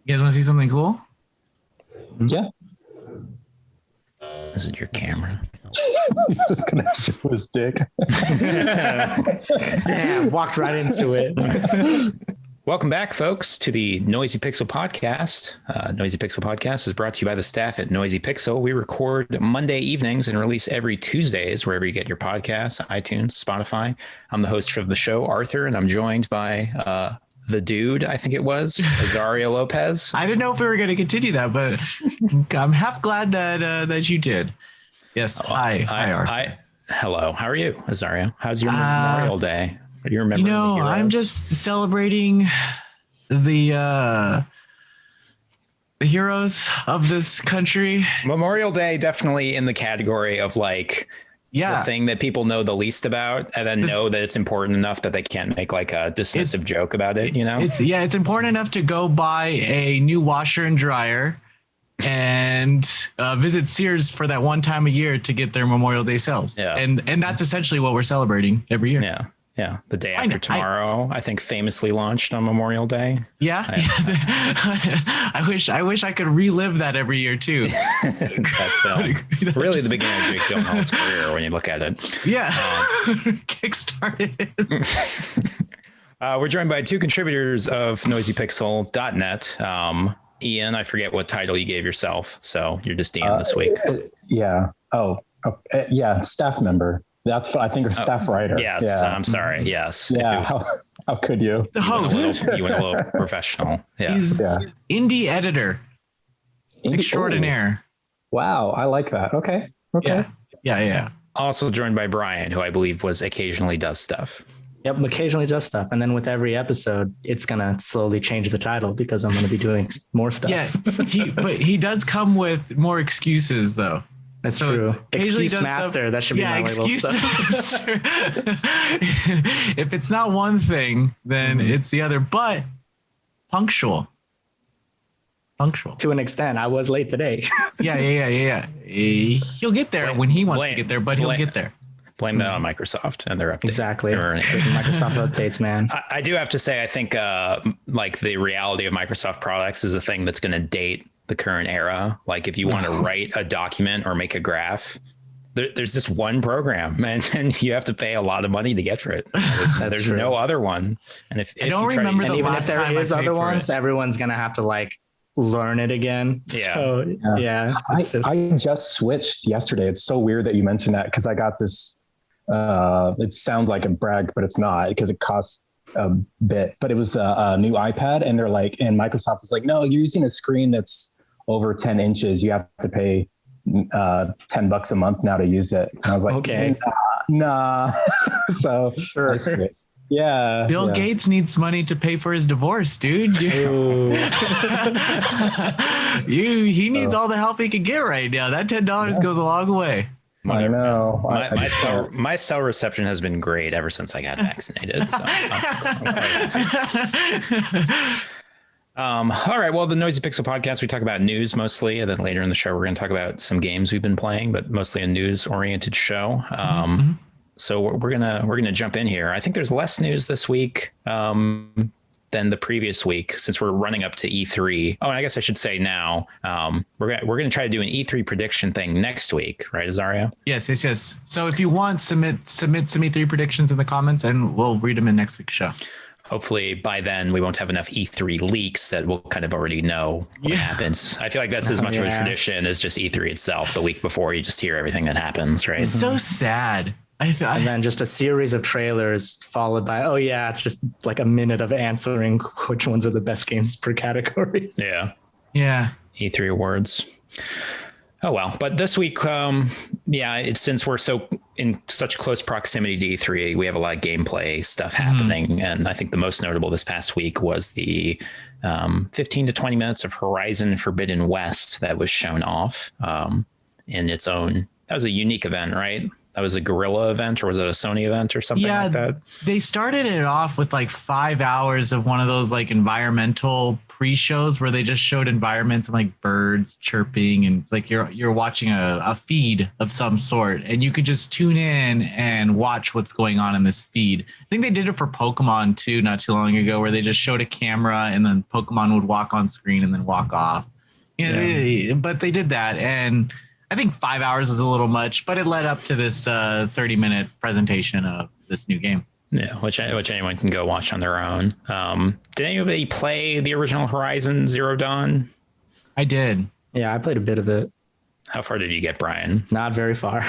You guys want to see something cool? Yeah. This is your camera. He's just going to show his dick. Damn, walked right into it. Welcome back, folks, to the Noisy Pixel Podcast. Noisy Pixel Podcast is brought to you by the staff at Noisy Pixel. We record Monday evenings and release every Tuesdays wherever you get your podcasts, iTunes, Spotify. I'm the host of the show, Arthur, and I'm joined by the dude, I think it was, Azario Lopez. I didn't know if we were going to continue that, but I'm half glad that you did. Yes. Hi, Arthur. Hello. How are you, Azario? How's your Memorial Day? You remember? I'm just celebrating the heroes of this country. Memorial Day definitely in the category of like the thing that people know the least about, and then know that it's important enough that they can't make like a dismissive joke about it. You know, it's important enough to go buy a new washer and dryer and visit Sears for that one time a year to get their Memorial Day sales. Yeah, and that's essentially what we're celebrating every year. Yeah. Yeah, the day after tomorrow, I think, famously launched on Memorial Day. Yeah, I wish I could relive that every year too. That's really the beginning of Jake Gyllenhaal's career when you look at it. Yeah, kickstarted. We're joined by two contributors of NoisyPixel.net. Ian, I forget what title you gave yourself, so you're just Ian this week. Yeah. Staff member. That's what I think, staff writer. Yes, yeah. I'm sorry. Yes. Yeah. How could you? The host. You went a little professional. Yeah. He's indie editor extraordinaire. Wow, I like that. Okay. Yeah. Also joined by Brian, who I believe occasionally does stuff. Yep, occasionally does stuff, and then with every episode, it's gonna slowly change the title because I'm gonna be doing more stuff. Yeah, but he does come with more excuses though. That's true. Excuse master. That should be my label. If it's not one thing, then it's the other. But punctual. To an extent. I was late today. Yeah. He'll get there when he wants to get there, but he'll get there. Blame that on Microsoft and their updates. Exactly. Microsoft updates, man. I do have to say, I think like the reality of Microsoft products is a thing that's going to date the current era. Like if you want to write a document or make a graph, there's this one program, and you have to pay a lot of money to get for it. There's no other one. And if I don't remember the even last if there time is other ones, everyone's gonna have to like learn it again. Yeah. So, I just switched yesterday. It's so weird that you mentioned that because I got this. It sounds like a brag, but it's not because it costs a bit. But it was the new iPad, and they're like, and Microsoft was like, no, you're using a screen that's over 10 inches. You have to pay $10 a month now to use it. And I was like, okay, nah. So sure. Yeah. Bill Gates needs money to pay for his divorce, dude. He needs all the help he can get right now. That $10 goes a long way. I know. My cell reception has been great ever since I got vaccinated. So all right. Well, the Noisy Pixel Podcast, we talk about news mostly, and then later in the show, we're going to talk about some games we've been playing, but mostly a news-oriented show. So we're gonna jump in here. I think there's less news this week than the previous week, since we're running up to E3. Oh, and I guess I should say now, we're gonna try to do an E3 prediction thing next week, right, Azario? Yes. So if you want, submit some E3 predictions in the comments, and we'll read them in next week's show. Hopefully by then we won't have enough E3 leaks that we'll kind of already know what happens. I feel like that's as much of a tradition as just E3 itself. The week before, you just hear everything that happens, right? It's so sad. And then just a series of trailers followed by, just like a minute of answering which ones are the best games per category. Yeah. E3 awards. Oh, well. But this week, since we're so in such close proximity to E3, we have a lot of gameplay stuff happening. And I think the most notable this past week was the 15 to 20 minutes of Horizon Forbidden West that was shown off in its own. That was a unique event, right? was a Guerrilla event, or was it a Sony event or something like that? They started it off with like 5 hours of one of those like environmental pre-shows where they just showed environments and like birds chirping, and it's like you're watching a feed of some sort, and you could just tune in and watch what's going on in this feed. I think they did it for Pokemon too, not too long ago, where they just showed a camera and then Pokemon would walk on screen and then walk off. But they did that, and I think 5 hours is a little much, but it led up to this 30-minute presentation of this new game. Yeah, which anyone can go watch on their own. Did anybody play the original Horizon Zero Dawn? I did. Yeah, I played a bit of it. How far did you get, Brian? Not very far.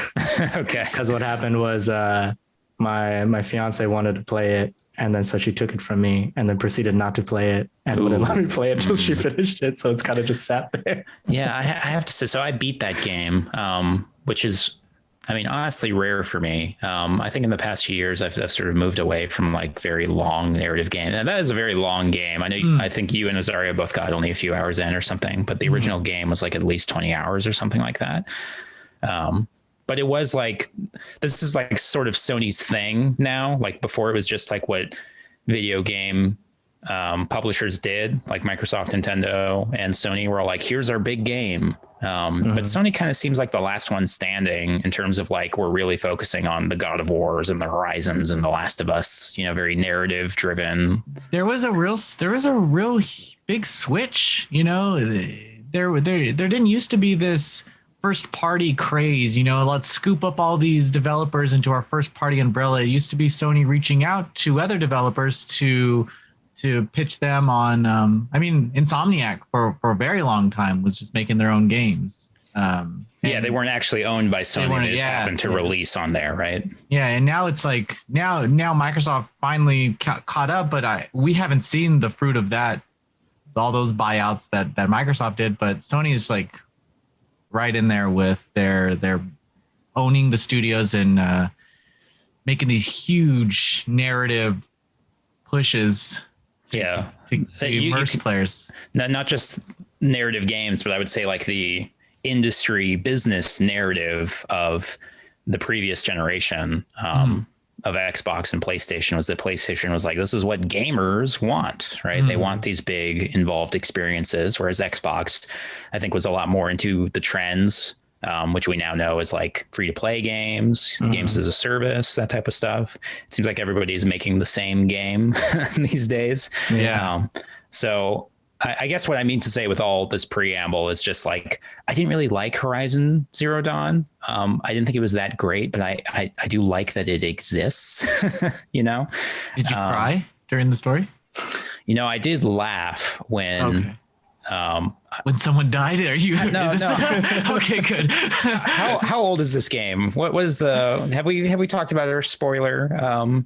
Okay. Because what happened was my fiance wanted to play it, and then so she took it from me and then proceeded not to play it and wouldn't let me play it until she finished it. So it's kind of just sat there. Yeah, I have to say, so I beat that game, which is, I mean, honestly rare for me. I think in the past few years, I've sort of moved away from like very long narrative games. And that is a very long game. I know, I think you and Azaria both got only a few hours in or something, but the original game was like at least 20 hours or something like that. But it was like, this is like sort of Sony's thing now. Like before, it was just like what video game publishers did, like Microsoft, Nintendo, and Sony were all like, here's our big game. But Sony kind of seems like the last one standing in terms of like, we're really focusing on the God of Wars and the Horizons and the Last of Us, very narrative driven. There was a real big switch, there didn't used to be this first party craze, let's scoop up all these developers into our first party umbrella. It used to be Sony reaching out to other developers to pitch them on, Insomniac for a very long time was just making their own games. They weren't actually owned by Sony. They just happened to release on there, right? Yeah, and now it's like, now Microsoft finally caught up, but we haven't seen the fruit of that, all those buyouts that Microsoft did, but Sony is like right in there with their owning the studios and making these huge narrative pushes to immerse players. Not just narrative games, but I would say like the industry business narrative of the previous generation of Xbox and PlayStation was that PlayStation was like, this is what gamers want, right? They want these big involved experiences, whereas Xbox, I think, was a lot more into the trends, which we now know is like free to play games, games as a service, that type of stuff. It seems like everybody's making the same game these days. Yeah. So I guess what I mean to say with all this preamble is just like, I didn't really like Horizon Zero Dawn. I didn't think it was that great, but I do like that it exists, Did you cry during the story? I did laugh when someone died. Are you? No. Okay, good. How old is this game? What was have we talked about our spoiler?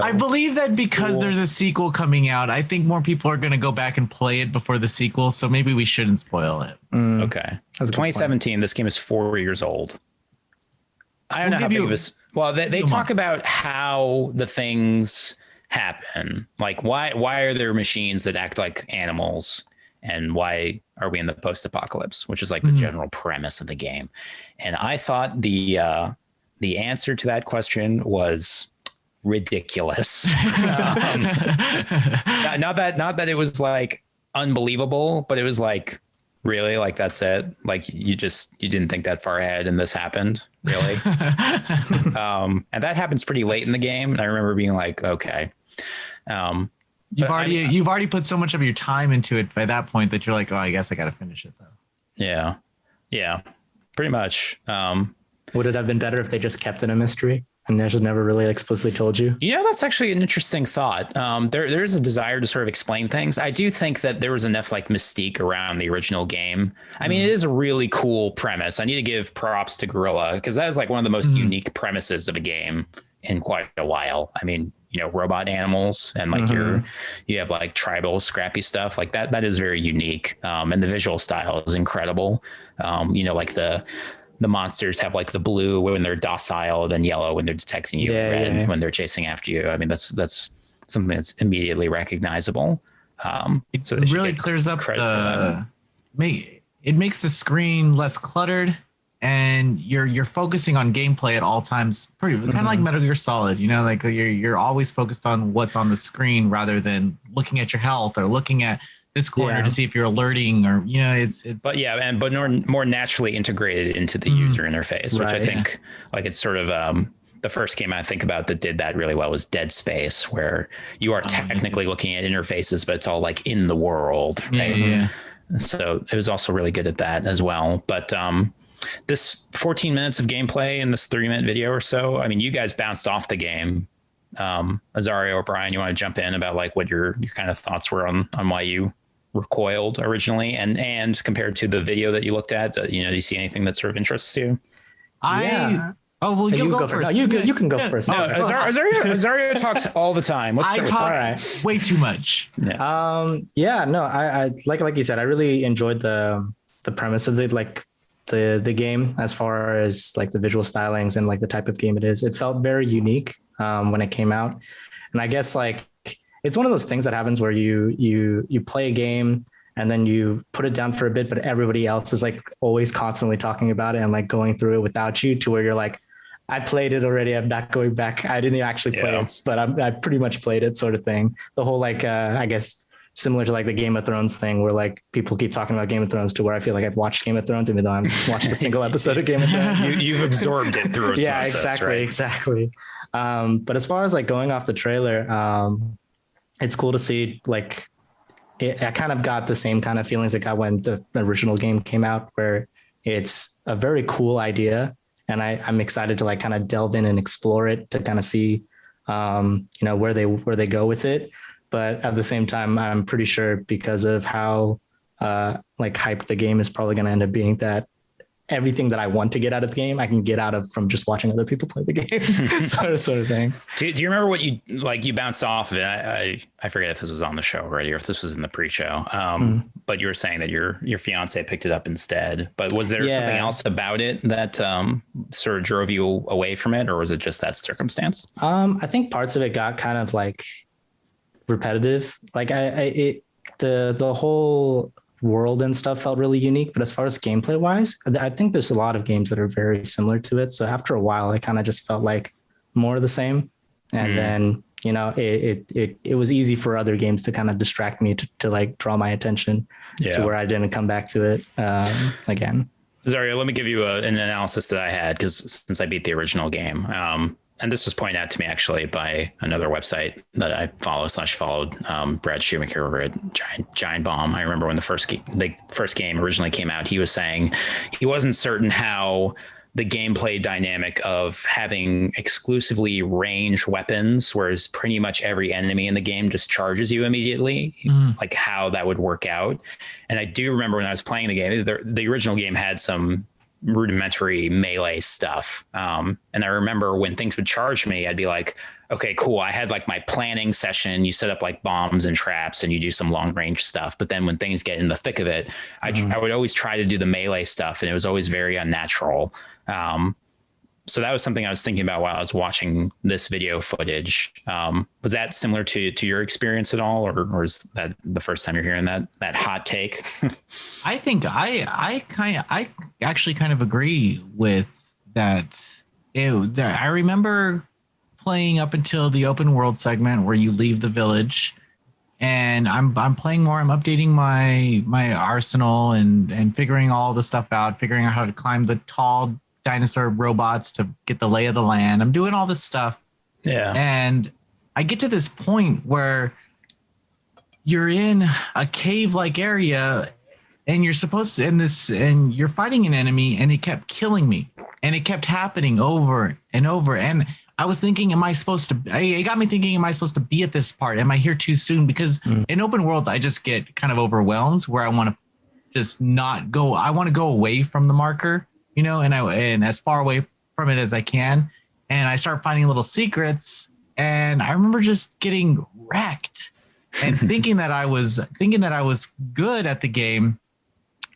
I believe that because there's a sequel coming out, I think more people are going to go back and play it before the sequel. So maybe we shouldn't spoil it. Okay. That's 2017. This game is 4 years old. I don't know how big it was. Well, they talk about how the things happen. Like why are there machines that act like animals? And why are we in the post-apocalypse, which is like the general premise of the game. And I thought the answer to that question was ridiculous. Not that it was like unbelievable, but it was like, really, like that's it, like you didn't think that far ahead and this happened, really. And that happens pretty late in the game, and I remember being like, okay. You've already put so much of your time into it by that point that you're like, oh, I guess I got to finish it though. Yeah, pretty much. Would it have been better if they just kept it a mystery and they just never really explicitly told you? That's actually an interesting thought. There's a desire to sort of explain things. I do think that there was enough like mystique around the original game. I mean, it is a really cool premise. I need to give props to Guerrilla because that is like one of the most unique premises of a game in quite a while. I mean, robot animals and like you have like tribal scrappy stuff like that. That is very unique. And the visual style is incredible. Like the monsters have like the blue when they're docile, then yellow when they're detecting you, red when they're chasing after you. I mean, that's something that's immediately recognizable. So it really clears up it makes the screen less cluttered. and you're focusing on gameplay at all times, pretty kind of like Metal Gear Solid, you know, like you're always focused on what's on the screen rather than looking at your health or looking at this corner to see if you're alerting, or you know, it's but more naturally integrated into the user interface, which I think like it's sort of the first game I think about that did that really well was Dead Space, where you are technically looking at interfaces, but it's all like in the world, right? Yeah. So it was also really good at that as well. But this 14 minutes of gameplay in this 3-minute video or so, I mean, you guys bounced off the game. Azario or Brian, you want to jump in about like what your kind of thoughts were on why you recoiled originally and compared to the video that you looked at? You know, do you see anything that sort of interests you? Oh, well, you go first. No, you can go first. No, Azario talks all the time. I talk way too much. I like you said, I really enjoyed the premise of the game as far as like the visual stylings and like the type of game it is. It felt very unique when it came out. And I guess like it's one of those things that happens where you play a game and then you put it down for a bit, but everybody else is like always constantly talking about it and like going through it without you, to where you're like, I played it already. I'm not going back. I didn't actually play it, but I pretty much played it, sort of thing. The whole like, I guess similar to like the Game of Thrones thing, where like people keep talking about Game of Thrones, to where I feel like I've watched Game of Thrones, even though I haven't watched a single episode of Game of Thrones. You've absorbed it through osmosis, yeah, exactly. But as far as like going off the trailer, it's cool to see like, I kind of got the same kind of feelings I got when the original game came out, where it's a very cool idea. And I'm excited to like kind of delve in and explore it to kind of see, where they go with it. But at the same time, I'm pretty sure because of how like hyped the game is probably going to end up being, that everything that I want to get out of the game, I can get out of from just watching other people play the game, sort of thing. Do you remember what you bounced off of it? I forget if this was on the show already or if this was in the pre-show. But you were saying that your fiance picked it up instead. But was there something else about it that sort of drove you away from it, or was it just that circumstance? I think parts of it got kind of like repetitive. Like the whole world and stuff felt really unique, but as far as gameplay wise, I think there's a lot of games that are very similar to it. So after a while, it kind of just felt like more of the same. And then, you know, it was easy for other games to kind of distract me to like draw my attention to where I didn't come back to it again. Zario, let me give you an analysis that I had, because since I beat the original game, and this was pointed out to me actually by another website that I followed, Brad Shoemaker over at Giant Bomb. I remember when the first game originally came out, he was saying he wasn't certain how the gameplay dynamic of having exclusively ranged weapons, whereas pretty much every enemy in the game just charges you immediately, like how that would work out. And I do remember when I was playing the game, the original game had some rudimentary melee stuff. And I remember when things would charge me, I'd be like, okay, cool. I had like my planning session. You set up like bombs and traps and you do some long range stuff. But then when things get in the thick of it, I would always try to do the melee stuff, and it was always very unnatural. So that was something I was thinking about while I was watching this video footage. Was that similar to your experience at all, or is that the first time you're hearing that hot take? I think I actually kind of agree with that. I remember playing up until the open world segment where you leave the village, and I'm playing more. I'm updating my arsenal and figuring all the stuff out, figuring out how to climb the tall dinosaur robots to get the lay of the land. I'm doing all this stuff. Yeah. And I get to this point where you're in a cave-like area and you're supposed to and you're fighting an enemy, and it kept killing me, and it kept happening over and over. And I was thinking, it got me thinking, am I supposed to be at this part? Am I here too soon? Because in open worlds, I just get kind of overwhelmed where I want to just not go. I want to go away from the marker, you know, and as far away from it as I can. And I start finding little secrets, and I remember just getting wrecked and thinking that I was good at the game,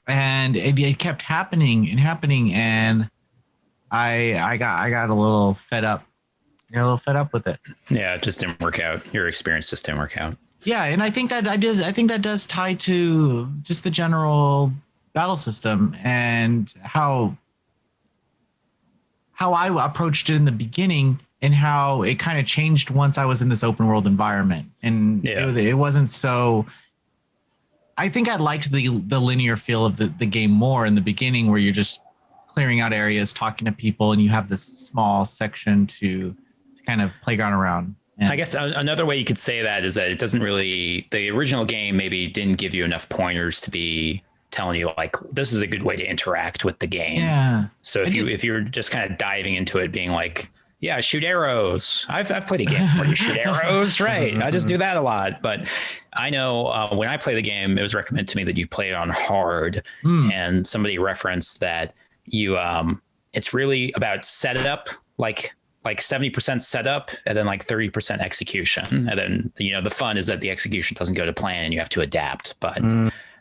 and it kept happening and happening, and I got a little fed up. Got a little fed up with it. Yeah, it just didn't work out. Your experience just didn't work out. Yeah, and I think that does tie to just the general battle system and how how I approached it in the beginning and how it kind of changed once I was in this open world environment. And it wasn't so. I think I liked the linear feel of the game more in the beginning, where you're just clearing out areas, talking to people, and you have this small section to kind of playground around. And I guess another way you could say that is that it doesn't really, the original game maybe didn't give you enough pointers to be telling you like, this is a good way to interact with the game. Yeah. So if you're just kind of diving into it being like, yeah, shoot arrows. I've played a game where you shoot arrows, right? I just do that a lot. But I know when I play the game, it was recommended to me that you play it on hard. And somebody referenced that you it's really about setup, like 70% setup and then like 30% execution. And then, the fun is that the execution doesn't go to plan and you have to adapt. But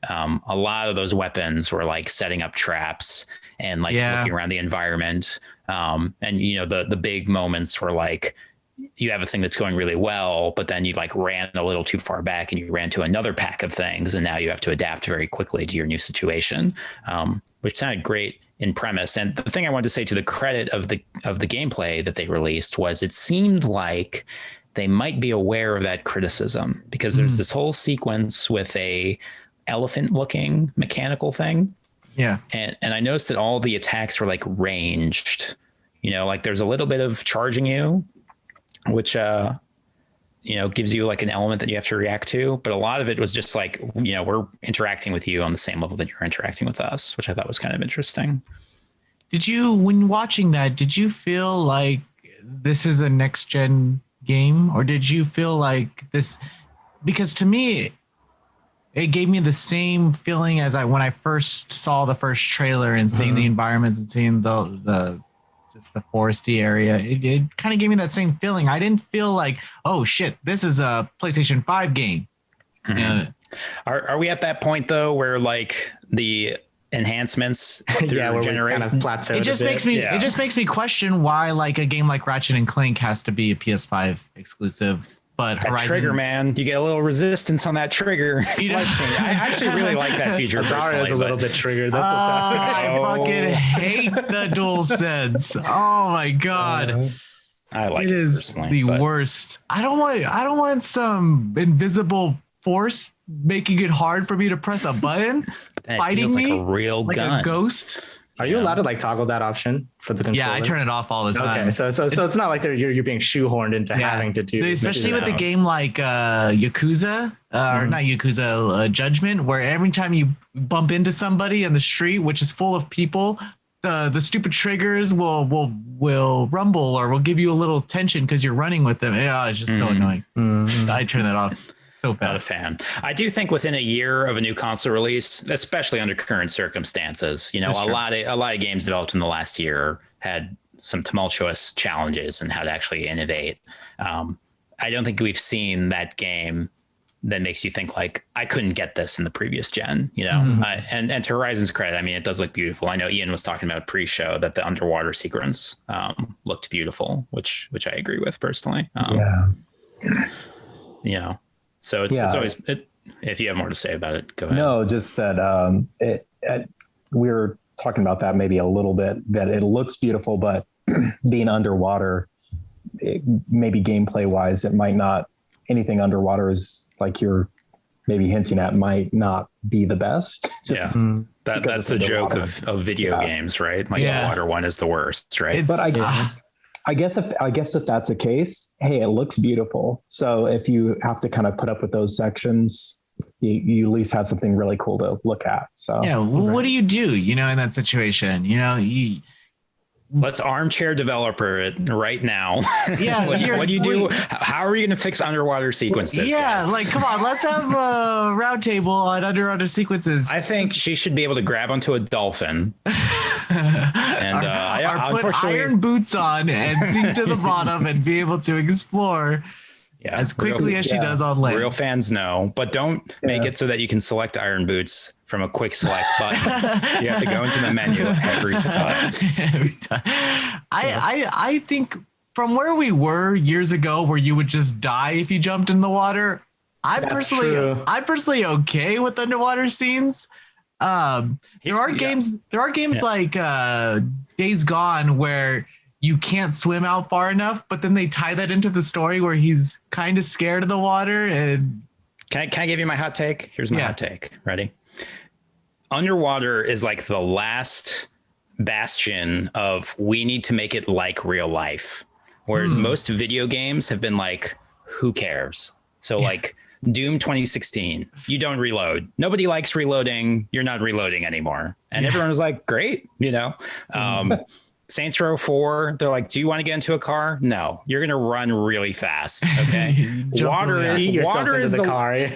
a lot of those weapons were like setting up traps and like looking around the environment. And the big moments were like, you have a thing that's going really well, but then you like ran a little too far back and you ran to another pack of things. And now you have to adapt very quickly to your new situation, which sounded great in premise. And the thing I wanted to say to the credit of the gameplay that they released was it seemed like they might be aware of that criticism, because there's this whole sequence with a elephant looking mechanical thing. Yeah. And I noticed that all the attacks were like ranged, like there's a little bit of charging you, which, gives you like an element that you have to react to. But a lot of it was just like, we're interacting with you on the same level that you're interacting with us, which I thought was kind of interesting. When watching that, did you feel like this is a next gen game, or did you feel like this? Because to me, it gave me the same feeling as when I first saw the first trailer and seeing the environments and seeing the foresty area. It kind of gave me that same feeling. I didn't feel like, oh shit, this is a PlayStation 5 game. Are we at that point though, where like the enhancements where kind of plateaued? It just makes me question why like a game like Ratchet and Clank has to be a PS5 exclusive. But that Horizon, trigger, man, you get a little resistance on that trigger. I actually really like that feature. Zara is a little bit triggered. That's what's happening. I fucking hate the DualSense. Oh my god, I like it. It is the worst. I don't want some invisible force making it hard for me to press a button, fighting me like a real like gun. A ghost. Are you allowed to like toggle that option for the controller? Yeah, I turn it off all the time. Okay, so it's not like you're being shoehorned into having to do, especially with a game like Yakuza or not Yakuza, Judgment, where every time you bump into somebody in the street, which is full of people, the stupid triggers will rumble or will give you a little tension because you're running with them. Yeah, it's just so annoying. I turn that off. So not a fan. I do think within a year of a new console release, especially under current circumstances, a lot of games developed in the last year had some tumultuous challenges in how to actually innovate. I don't think we've seen that game that makes you think like, I couldn't get this in the previous gen, and to Horizon's credit, I mean, it does look beautiful. I know Ian was talking about pre-show that the underwater sequence looked beautiful, which I agree with personally. So it's always, if you have more to say about it, go ahead. No, just that we were talking about that maybe a little bit, that it looks beautiful, but being underwater, maybe gameplay wise, it might not, anything underwater is like you're maybe hinting at might not be the best. That's the joke of video games, right? Like the water one is the worst, right? But I guess if that's the case, hey, it looks beautiful. So if you have to kind of put up with those sections, you at least have something really cool to look at. So what do you do, in that situation? Let's armchair developer it right now. Yeah. what do you do? How are you going to fix underwater sequences? Yeah. Guys? Like, come on, let's have a round table on underwater sequences. I think she should be able to grab onto a dolphin. And or put iron boots on and sink to the bottom and be able to explore as quickly as she does on land. Real fans know, but don't make it so that you can select iron boots from a quick select button. You have to go into the menu every time. I think from where we were years ago, where you would just die if you jumped in the water, I'm personally okay with underwater scenes. There are games like Days Gone where you can't swim out far enough, but then they tie that into the story where he's kind of scared of the water. And can I give you my hot take? Here's my hot take. Ready? Underwater is like the last bastion of we need to make it like real life. Whereas most video games have been like, who cares? So like Doom 2016, you don't reload. Nobody likes reloading. You're not reloading anymore. And everyone was like, great, you know. Saints Row 4, they're like, do you want to get into a car? No, you're going to run really fast. Okay. water is the car.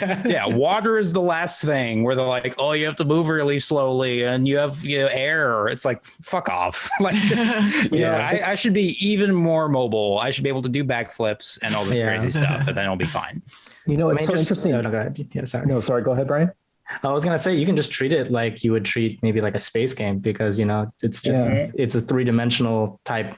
Water is the last thing where they're like, oh, you have to move really slowly and you have air. It's like, fuck off. Like, I should be even more mobile. I should be able to do backflips and all this crazy stuff, and then I'll be fine. You know, it's so interesting. No, go ahead. Yeah, sorry. No, sorry. Go ahead, Brian. I was gonna say you can just treat it like you would treat maybe like a space game, because it's just it's a 3-dimensional type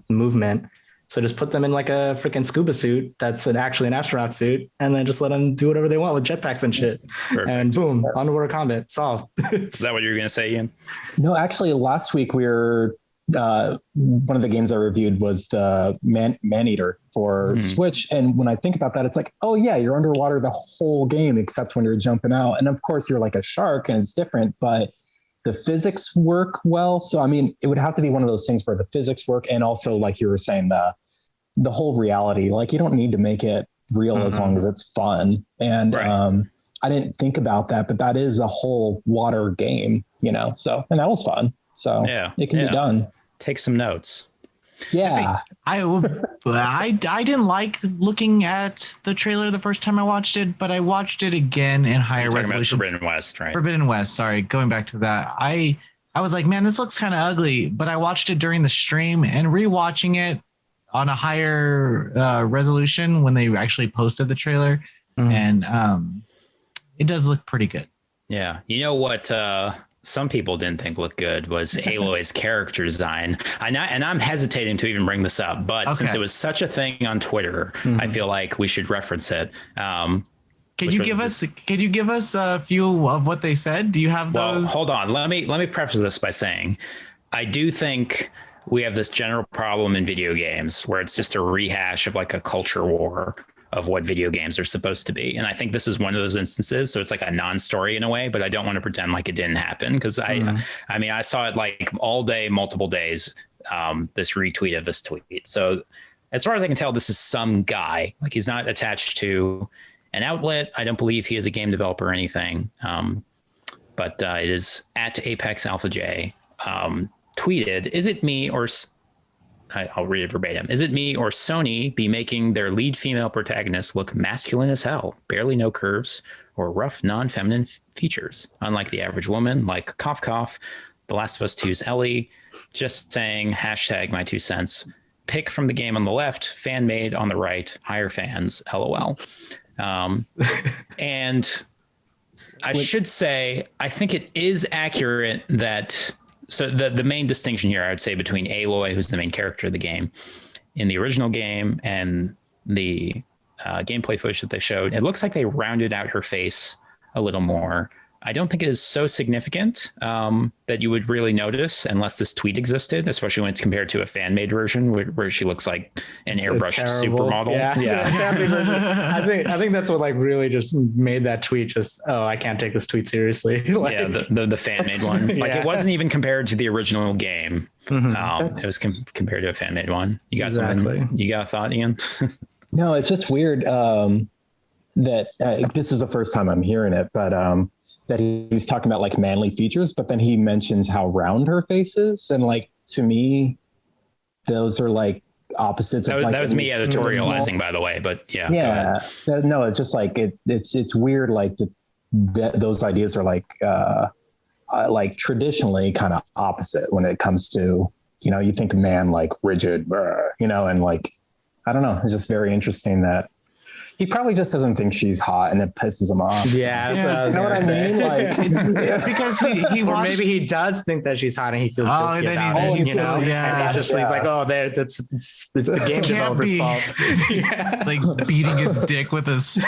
movement. So just put them in like a freaking scuba suit that's actually an astronaut suit, and then just let them do whatever they want with jetpacks and shit. Perfect. And boom, underwater combat solved. Is that what you were gonna say, Ian? No, actually, last week we were one of the games I reviewed was the Maneater for Switch. And when I think about that, it's like, oh yeah, you're underwater the whole game, except when you're jumping out. And of course you're like a shark and it's different, but the physics work well. So, I mean, it would have to be one of those things where the physics work. And also, like you were saying, the whole reality, like you don't need to make it real as long as it's fun. And, I didn't think about that, but that is a whole water game, so, and that was fun. So it can be done. Take some notes. Yeah. I didn't like looking at the trailer the first time I watched it, but I watched it again in higher resolution. Forbidden West, right? Forbidden West. Sorry. Going back to that. I was like, man, this looks kind of ugly, but I watched it during the stream, and rewatching it on a higher resolution when they actually posted the trailer. And it does look pretty good. Yeah. You know what, some people didn't think looked good was Aloy's character design. And I'm hesitating to even bring this up, but since it was such a thing on Twitter, I feel like we should reference it. Can you give us a few of what they said? Do you have those? Well, hold on. Let me preface this by saying, I do think we have this general problem in video games where it's just a rehash of like a culture war of what video games are supposed to be. And I think this is one of those instances. So it's like a non-story in a way, but I don't want to pretend like it didn't happen. Cause I mean, I saw it like all day, multiple days, this retweet of this tweet. So as far as I can tell, this is some guy, like he's not attached to an outlet. I don't believe he is a game developer or anything. But it is at Apex Alpha J, tweeted, is it me or I'll read it verbatim. Is it me or Sony be making their lead female protagonist look masculine as hell, barely no curves or rough non-feminine features, unlike the average woman, like cough cough, The Last of Us 2's Ellie? Just saying, hashtag my 2 cents. Pick from the game on the left, fan made on the right, higher fans, LOL. And I should say, I think it is accurate that. So the main distinction here, I would say, between Aloy, who's the main character of the game, in the original game, and the gameplay footage that they showed, it looks like they rounded out her face a little more. I don't think it is so significant that you would really notice unless this tweet existed, especially when it's compared to a fan-made version where she looks like an airbrushed supermodel. Yeah. I think that's what like really just made that tweet just, I can't take this tweet seriously. The fan-made one. Like it wasn't even compared to the original game. It was compared to a fan-made one. You got something? You got a thought, Ian? No, it's just weird that this is the first time I'm hearing it, but that he's talking about like manly features, but then he mentions how round her face is. And like, to me, those are like opposites. That was me editorializing, by the way, but yeah. Yeah. No, it's just like, it's weird. Like those ideas are like traditionally kind of opposite when it comes to, you think man, like rigid, and like, I don't know. It's just very interesting that he probably just doesn't think she's hot and it pisses him off. Yeah. You know what I mean? Like it's because he or maybe he does think that she's hot and he feels guilty about it. And he's like, oh, it's the game developer's fault. Like beating his dick with his.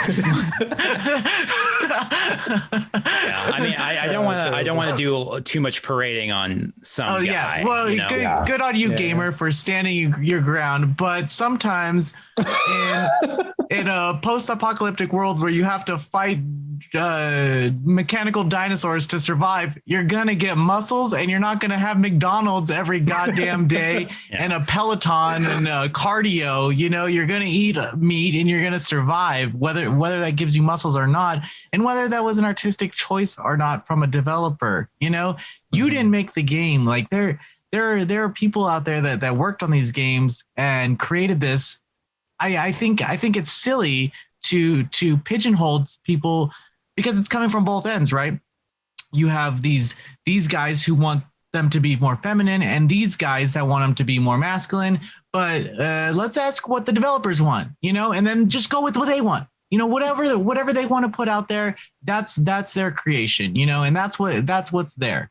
I mean, I don't want to do too much parading on some guy. Yeah. Well, good on you, gamer, for standing your ground. But sometimes in a post-apocalyptic world where you have to fight mechanical dinosaurs to survive, you're gonna get muscles, and you're not gonna have McDonald's every goddamn day and a Peloton and cardio. You know, you're gonna eat meat and you're gonna survive, whether that gives you muscles or not, and whether that was an artistic choice or not from a developer. You know, you didn't make the game. Like there are people out there that worked on these games and created this. I think it's silly to pigeonhole people, because it's coming from both ends, right? You have these guys who want them to be more feminine, and these guys that want them to be more masculine. But let's ask what the developers want, you know, and then just go with what they want. You know, whatever they want to put out there, that's their creation, you know, and that's what's there.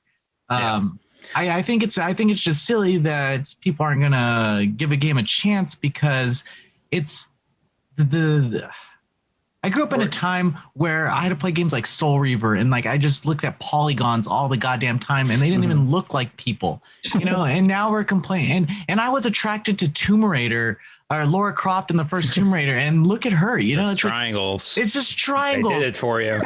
I think it's just silly that people aren't gonna give a game a chance, because it's I grew up in a time where I had to play games like Soul Reaver, and like I just looked at polygons all the goddamn time, and they didn't even look like people, you know. And now we're complaining. And I was attracted to Tomb Raider, or Lara Croft in the first Tomb Raider, and look at her, you know, it's triangles. Like, it's just triangles. They did it for you.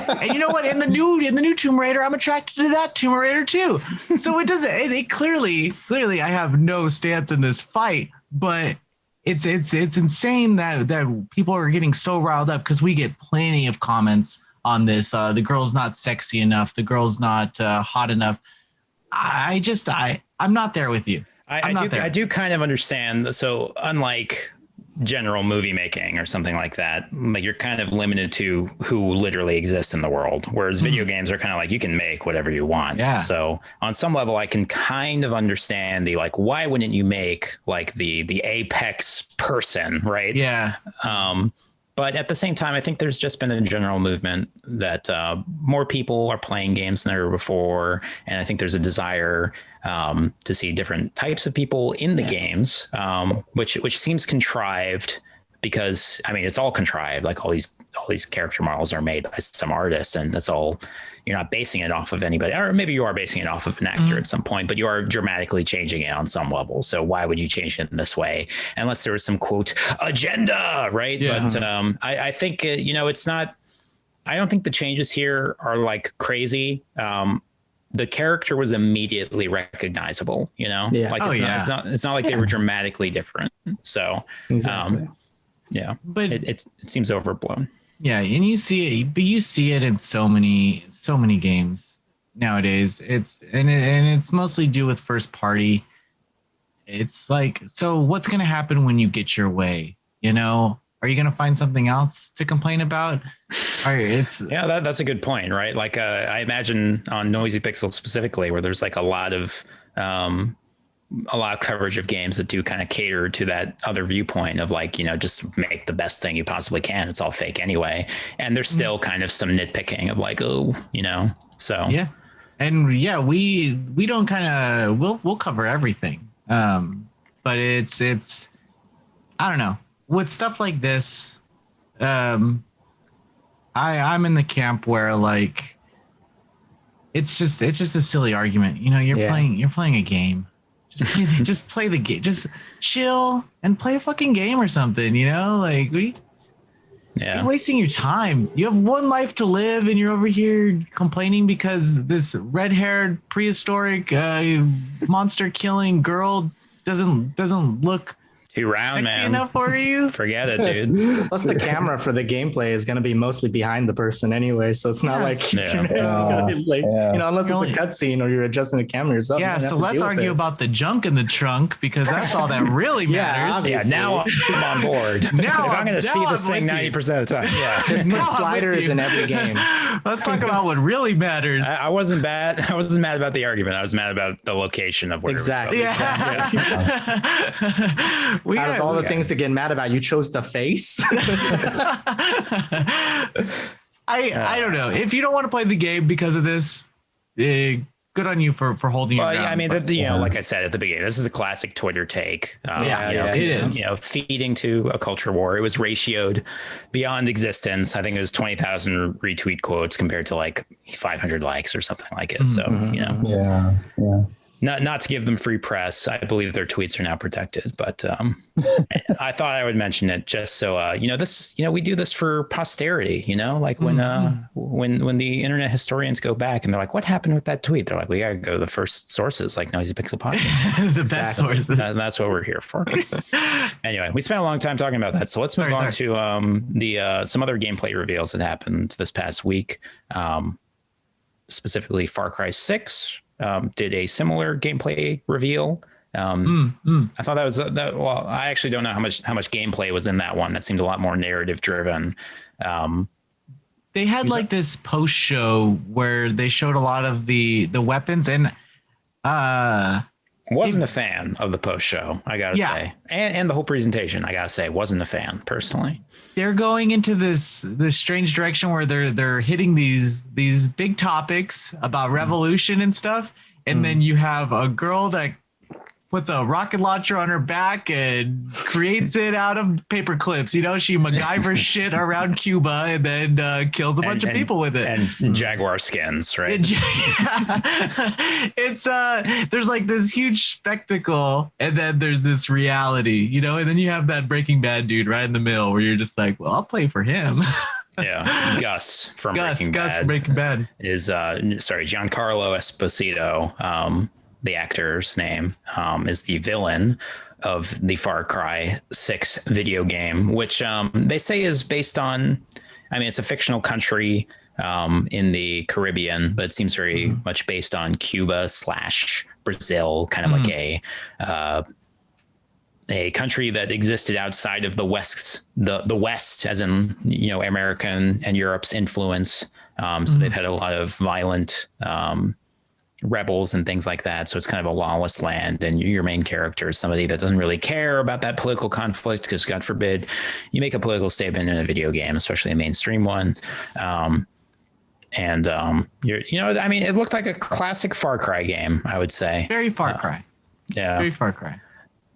And you know what? In the new Tomb Raider, I'm attracted to that Tomb Raider too. So it doesn't. It clearly, I have no stance in this fight, but it's insane that people are getting so riled up, because we get plenty of comments on this. The girl's not sexy enough. The girl's not hot enough. I'm not there with you. I do kind of understand. So unlike general movie making or something like that, like you're kind of limited to who literally exists in the world, whereas video games are kind of like you can make whatever you want. Yeah. So on some level, I can kind of understand the like, why wouldn't you make like the apex person, right? Yeah. But at the same time, I think there's just been a general movement that more people are playing games than ever before, and I think there's a desire to see different types of people in the games, which seems contrived, because I mean it's all contrived. Like all these character models are made by some artists, and that's all. You're not basing it off of anybody, or maybe you are basing it off of an actor at some point, but you are dramatically changing it on some level. So why would you change it in this way? Unless there was some quote agenda, right? Yeah. But I think, it's not, I don't think the changes here are like crazy. The character was immediately recognizable, you know, like it's not like they were dramatically different. So, but it seems overblown. Yeah, and you see it in so many games nowadays. It's mostly due with first party. It's like, so what's going to happen when you get your way? You know, are you going to find something else to complain about? That's a good point, right? Like I imagine on Noisy Pixel specifically, where there's like a lot of coverage of games that do kind of cater to that other viewpoint of like, just make the best thing you possibly can. It's all fake anyway. And there's still kind of some nitpicking of like, so. Yeah. And we don't kind of, we'll cover everything. But it's, I don't know, with stuff like this. I'm in the camp where like, it's just a silly argument. You're playing a game. Just play the game. Just chill and play a fucking game or something, like you're wasting your time. You have one life to live and you're over here complaining because this red-haired prehistoric monster killing girl doesn't look too round, man. Enough for you? Forget it, dude. Plus, the camera for the gameplay is going to be mostly behind the person anyway, so it's not unless it's a cutscene or you're adjusting the camera yourself. Yeah, so let's argue about the junk in the trunk, because that's all that really matters. Now I'm on board. Now if I'm going to see this thing 90% of the time. Yeah, just put sliders in every game. Let's talk about what really matters. I wasn't mad about the argument. I was mad about the location of where exactly. It was Out of all the things to get mad about, you chose the face. I don't know. If you don't want to play the game because of this, good on you for holding your ground. I mean, like I said at the beginning, this is a classic Twitter take. It is. Feeding to a culture war. It was ratioed beyond existence. I think it was 20,000 retweet quotes compared to like 500 likes or something like it. So, Yeah. Not to give them free press. I believe their tweets are now protected, but I thought I would mention it just so we do this for posterity. Like when the internet historians go back and they're like, "What happened with that tweet?" They're like, "We gotta go to the first sources, like Noisy Pixel Podcast, the best sources." That's what we're here for. Anyway, we spent a long time talking about that, so let's move on to some other gameplay reveals that happened this past week. Specifically, Far Cry 6. Did a similar gameplay reveal. I thought that was well, I actually don't know how much gameplay was in that one. That seemed a lot more narrative driven. They had like this post show where they showed a lot of the weapons, and wasn't a fan of the post show, I gotta say, and the whole presentation, I gotta say, wasn't a fan personally. They're going into this strange direction where they're hitting these big topics about revolution and stuff, and then you have a girl that puts a rocket launcher on her back and creates it out of paper clips. She MacGyver shit around Cuba and then kills a bunch of people with it. And jaguar skins, right? It's there's like this huge spectacle, and then there's this reality, and then you have that Breaking Bad dude right in the middle where you're just like, well, I'll play for him. Yeah, Gus from Breaking Bad is Giancarlo Esposito. The actor's name is the villain of the Far Cry 6 video game, which they say is based on, it's a fictional country in the Caribbean, but it seems very much based on Cuba / Brazil, kind of like a country that existed outside of the West, the West, as in, American and Europe's influence. So they've had a lot of violent rebels and things like that. So it's kind of a lawless land, and your main character is somebody that doesn't really care about that political conflict, because God forbid you make a political statement in a video game, especially a mainstream one. It looked like a classic Far Cry game, I would say. Very Far Cry. Yeah. Very Far Cry.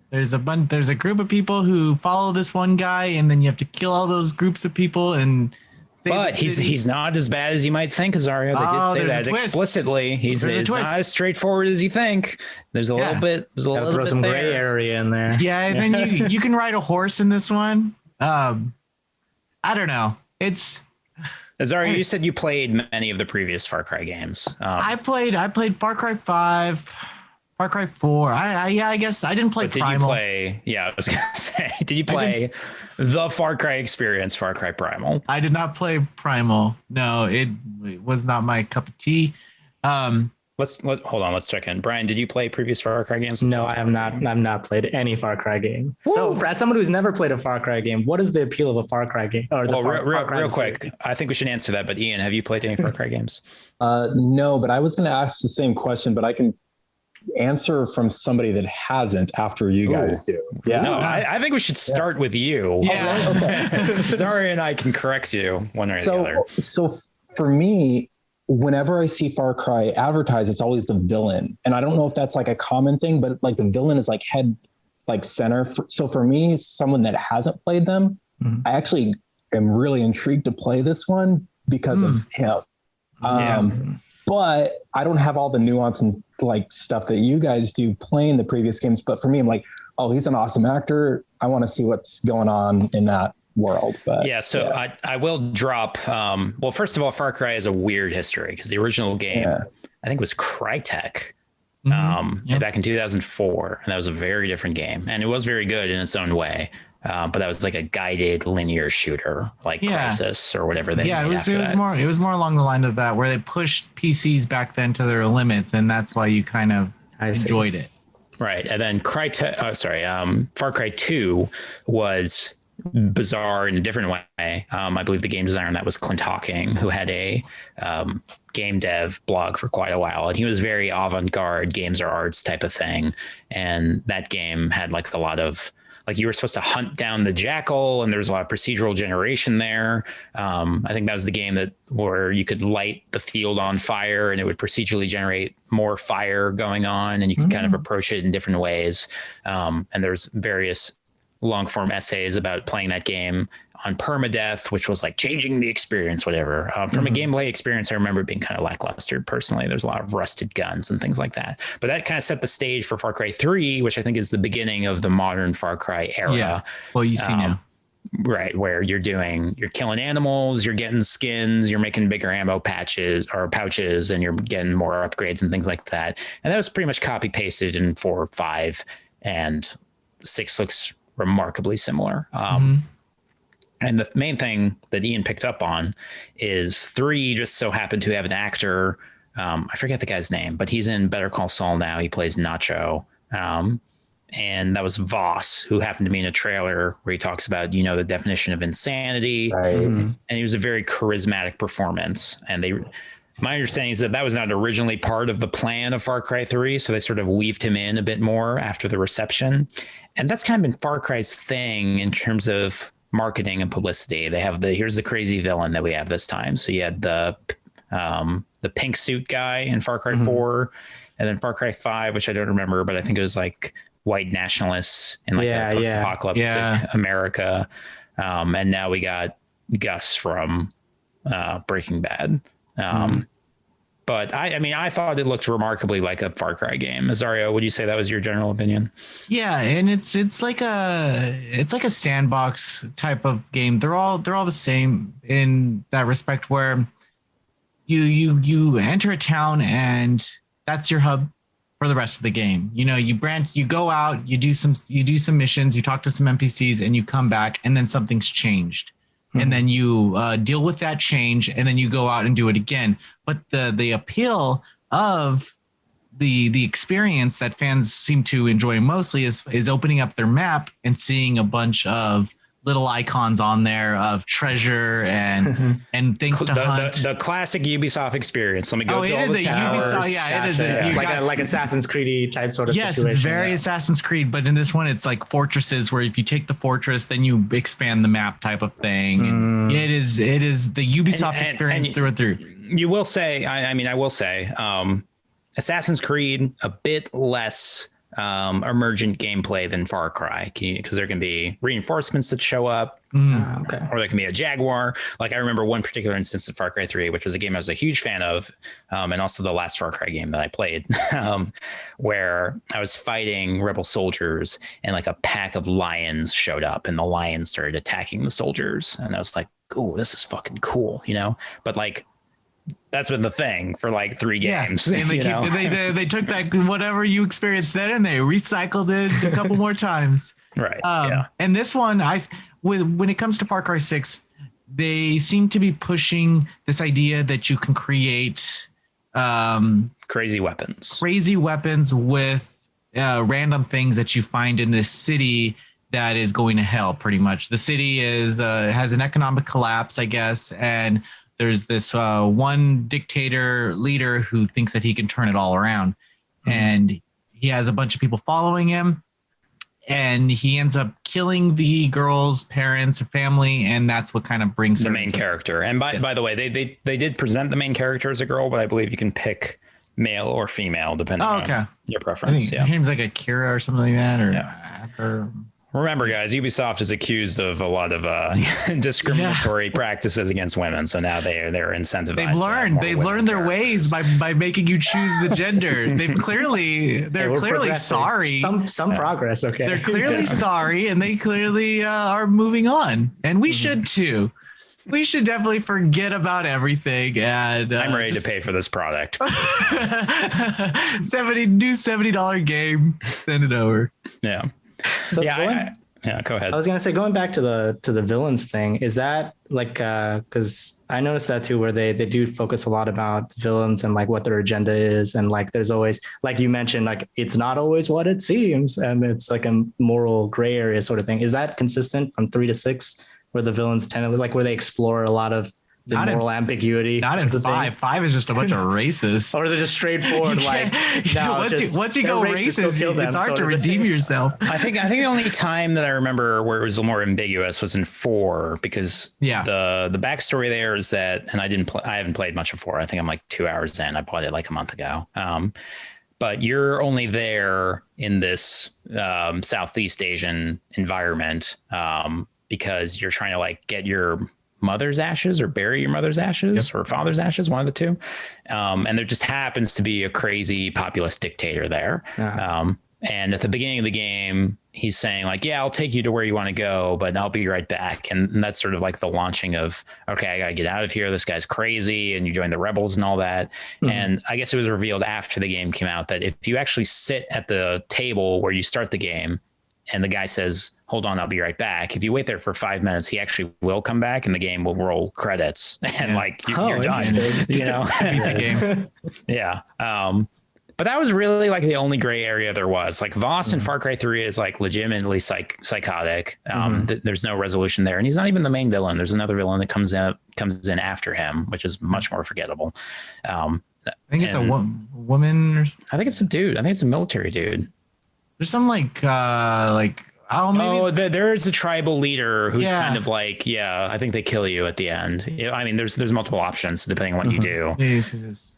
There's a group of people who follow this one guy, and then you have to kill all those groups of people and but he's not as bad as you might think, Azario. They did say that explicitly. He's not as straightforward as you think. There's a little bit. There's a little throw bit some there. gray area in there. Yeah, and then you can ride a horse in this one. I don't know. It's Azario. You said you played many of the previous Far Cry games. I played Far Cry 5. Far Cry 4. I guess I didn't play Primal. Did you play? Yeah, I was gonna say. Did you play the Far Cry experience, Far Cry Primal? I did not play Primal. No, it was not my cup of tea. Hold on. Let's check in. Brian, did you play previous Far Cry games? No, I have not. I've not played any Far Cry game. Woo! So, as someone who's never played a Far Cry game, what is the appeal of a Far Cry game? Real quick, I think we should answer that. But Ian, have you played any Far Cry games? No, but I was going to ask the same question, but I can answer from somebody that hasn't after you guys do. Yeah. No, I think we should start with you. Yeah. Okay. Zari and I can correct you one way or the other. So for me, whenever I see Far Cry advertised, it's always the villain. And I don't know if that's like a common thing, but like the villain is like center. So for me, someone that hasn't played them, I actually am really intrigued to play this one because of him. But I don't have all the nuance and like stuff that you guys do playing the previous games. But for me, I'm like, oh, he's an awesome actor. I want to see what's going on in that world. But I will drop. Well, first of all, Far Cry has a weird history because the original game, I think, was Crytek back in 2004, and that was a very different game, and it was very good in its own way. But that was like a guided linear shooter, like Crysis or whatever they. Yeah, it was more along the line of that, where they pushed PCs back then to their limits, and that's why you kind of enjoyed it. Right, and then Far Cry 2 was bizarre in a different way. I believe the game designer on that was Clint Hawking, who had a game dev blog for quite a while, and he was very avant-garde, games are arts type of thing, and that game had like a lot of like you were supposed to hunt down the jackal, and there was a lot of procedural generation there. I think that was the game where you could light the field on fire and it would procedurally generate more fire going on, and you could kind of approach it in different ways. And there's various long form essays about playing that game on permadeath, which was like changing the experience, whatever. From a gameplay experience, I remember it being kind of lackluster personally. There's a lot of rusted guns and things like that. But that kind of set the stage for Far Cry 3, which I think is the beginning of the modern Far Cry era. Yeah. Well, you see now. Right, where you're killing animals, you're getting skins, you're making bigger ammo pouches, and you're getting more upgrades and things like that. And that was pretty much copy pasted in 4, 5, and 6 looks remarkably similar. And the main thing that Ian picked up on is 3 just so happened to have an actor. I forget the guy's name, but he's in Better Call Saul now. He plays Nacho. And that was Voss, who happened to be in a trailer where he talks about, the definition of insanity. Right. And he was a very charismatic performance. And my understanding is that was not originally part of the plan of Far Cry 3. So they sort of weaved him in a bit more after the reception. And that's kind of been Far Cry's thing in terms of marketing and publicity. They have here's the crazy villain that we have this time. So you had the pink suit guy in Far Cry 4, and then Far Cry 5, which I don't remember, but I think it was like white nationalists in like a post-apocalyptic America. And now we got Gus from Breaking Bad. But I thought it looked remarkably like a Far Cry game. Azario, would you say that was your general opinion? Yeah, and it's like a sandbox type of game. They're all the same in that respect, where you enter a town and that's your hub for the rest of the game. You go out, you do some missions, you talk to some NPCs, and you come back, and then something's changed. And then you deal with that change, and then you go out and do it again. But the appeal of the experience that fans seem to enjoy mostly is opening up their map and seeing a bunch of little icons on there of treasure and things to hunt. The classic Ubisoft experience. Let me go to all the towers. Ubisoft, yeah, it is like Assassin's Creed type sort of situation. Yes, it's very Assassin's Creed, but in this one, it's like fortresses, where if you take the fortress, then you expand the map type of thing. And it is the Ubisoft experience through and through. You will say, I will say, Assassin's Creed a bit less emergent gameplay than Far Cry, because there can be reinforcements that show up, or there can be a Jaguar. Like I remember one particular instance of Far Cry 3, which was a game I was a huge fan of, and also the last Far Cry game that I played, where I was fighting rebel soldiers, and like a pack of lions showed up, and the lions started attacking the soldiers, and I was like, "Ooh, this is fucking cool," But like, that's been the thing for like 3 games. Yeah. And they took that whatever you experienced then, and they recycled it a couple more times. Right. And this one, when it comes to Far Cry 6, they seem to be pushing this idea that you can create crazy weapons with random things that you find in this city that is going to hell. Pretty much, the city has an economic collapse, I guess, and there's this one dictator leader who thinks that he can turn it all around. And he has a bunch of people following him, and he ends up killing the girl's parents or family, and that's what kind of brings the main character. And by the way, they did present the main character as a girl, but I believe you can pick male or female depending on your preference. I think her name's like Akira or something like that, or Remember, guys, Ubisoft is accused of a lot of discriminatory practices against women. So now they're incentivized. They've learned their ways by making you choose the gender. They're clearly sorry. Some progress. Okay. They're clearly sorry, and they clearly are moving on, and we should too. We should definitely forget about everything. And I'm ready to pay for this product. $70 game. Send it over. Yeah. So go ahead. I was gonna say, going back to the villains thing, is that like because I noticed that too, where they do focus a lot about villains and like what their agenda is, and like there's always, like you mentioned, like it's not always what it seems, and it's like a moral gray area sort of thing. Is that consistent from 3 to 6, where the villains tend to, like, where they explore a lot of the Not moral ambiguity. Not in of the five. thing. 5 is just a bunch of racists. Or they're just straightforward, like no, once you go racist, it's hard to redeem yourself. I think the only time that I remember where it was a little more ambiguous was in 4, because the backstory there is that, and I haven't played much of 4. I think I'm like 2 hours in. I bought it like a month ago. But you're only there in this Southeast Asian environment because you're trying to like get your mother's ashes or bury your mother's ashes or father's ashes, one of the two. And there just happens to be a crazy populist dictator there. And at the beginning of the game, he's saying like, yeah, I'll take you to where you want to go, but I'll be right back. And that's sort of like the launching of, okay, I got to get out of here. This guy's crazy. And you join the rebels and all that. Mm-hmm. And I guess it was revealed after the game came out that if you actually sit at the table where you start the game and the guy says, hold on, I'll be right back. If you wait there for 5 minutes, he actually will come back and the game will roll credits and like you're done, you know? Yeah. But that was really like the only gray area there was. Like Voss in Far Cry 3 is like legitimately psychotic. There's no resolution there, and he's not even the main villain. There's another villain that comes in after him, which is much more forgettable. I think it's a woman. Or... I think it's a dude. I think it's a military dude. There's some like there is a tribal leader who's kind of like, I think they kill you at the end. I mean, there's multiple options depending on what you do. Yes.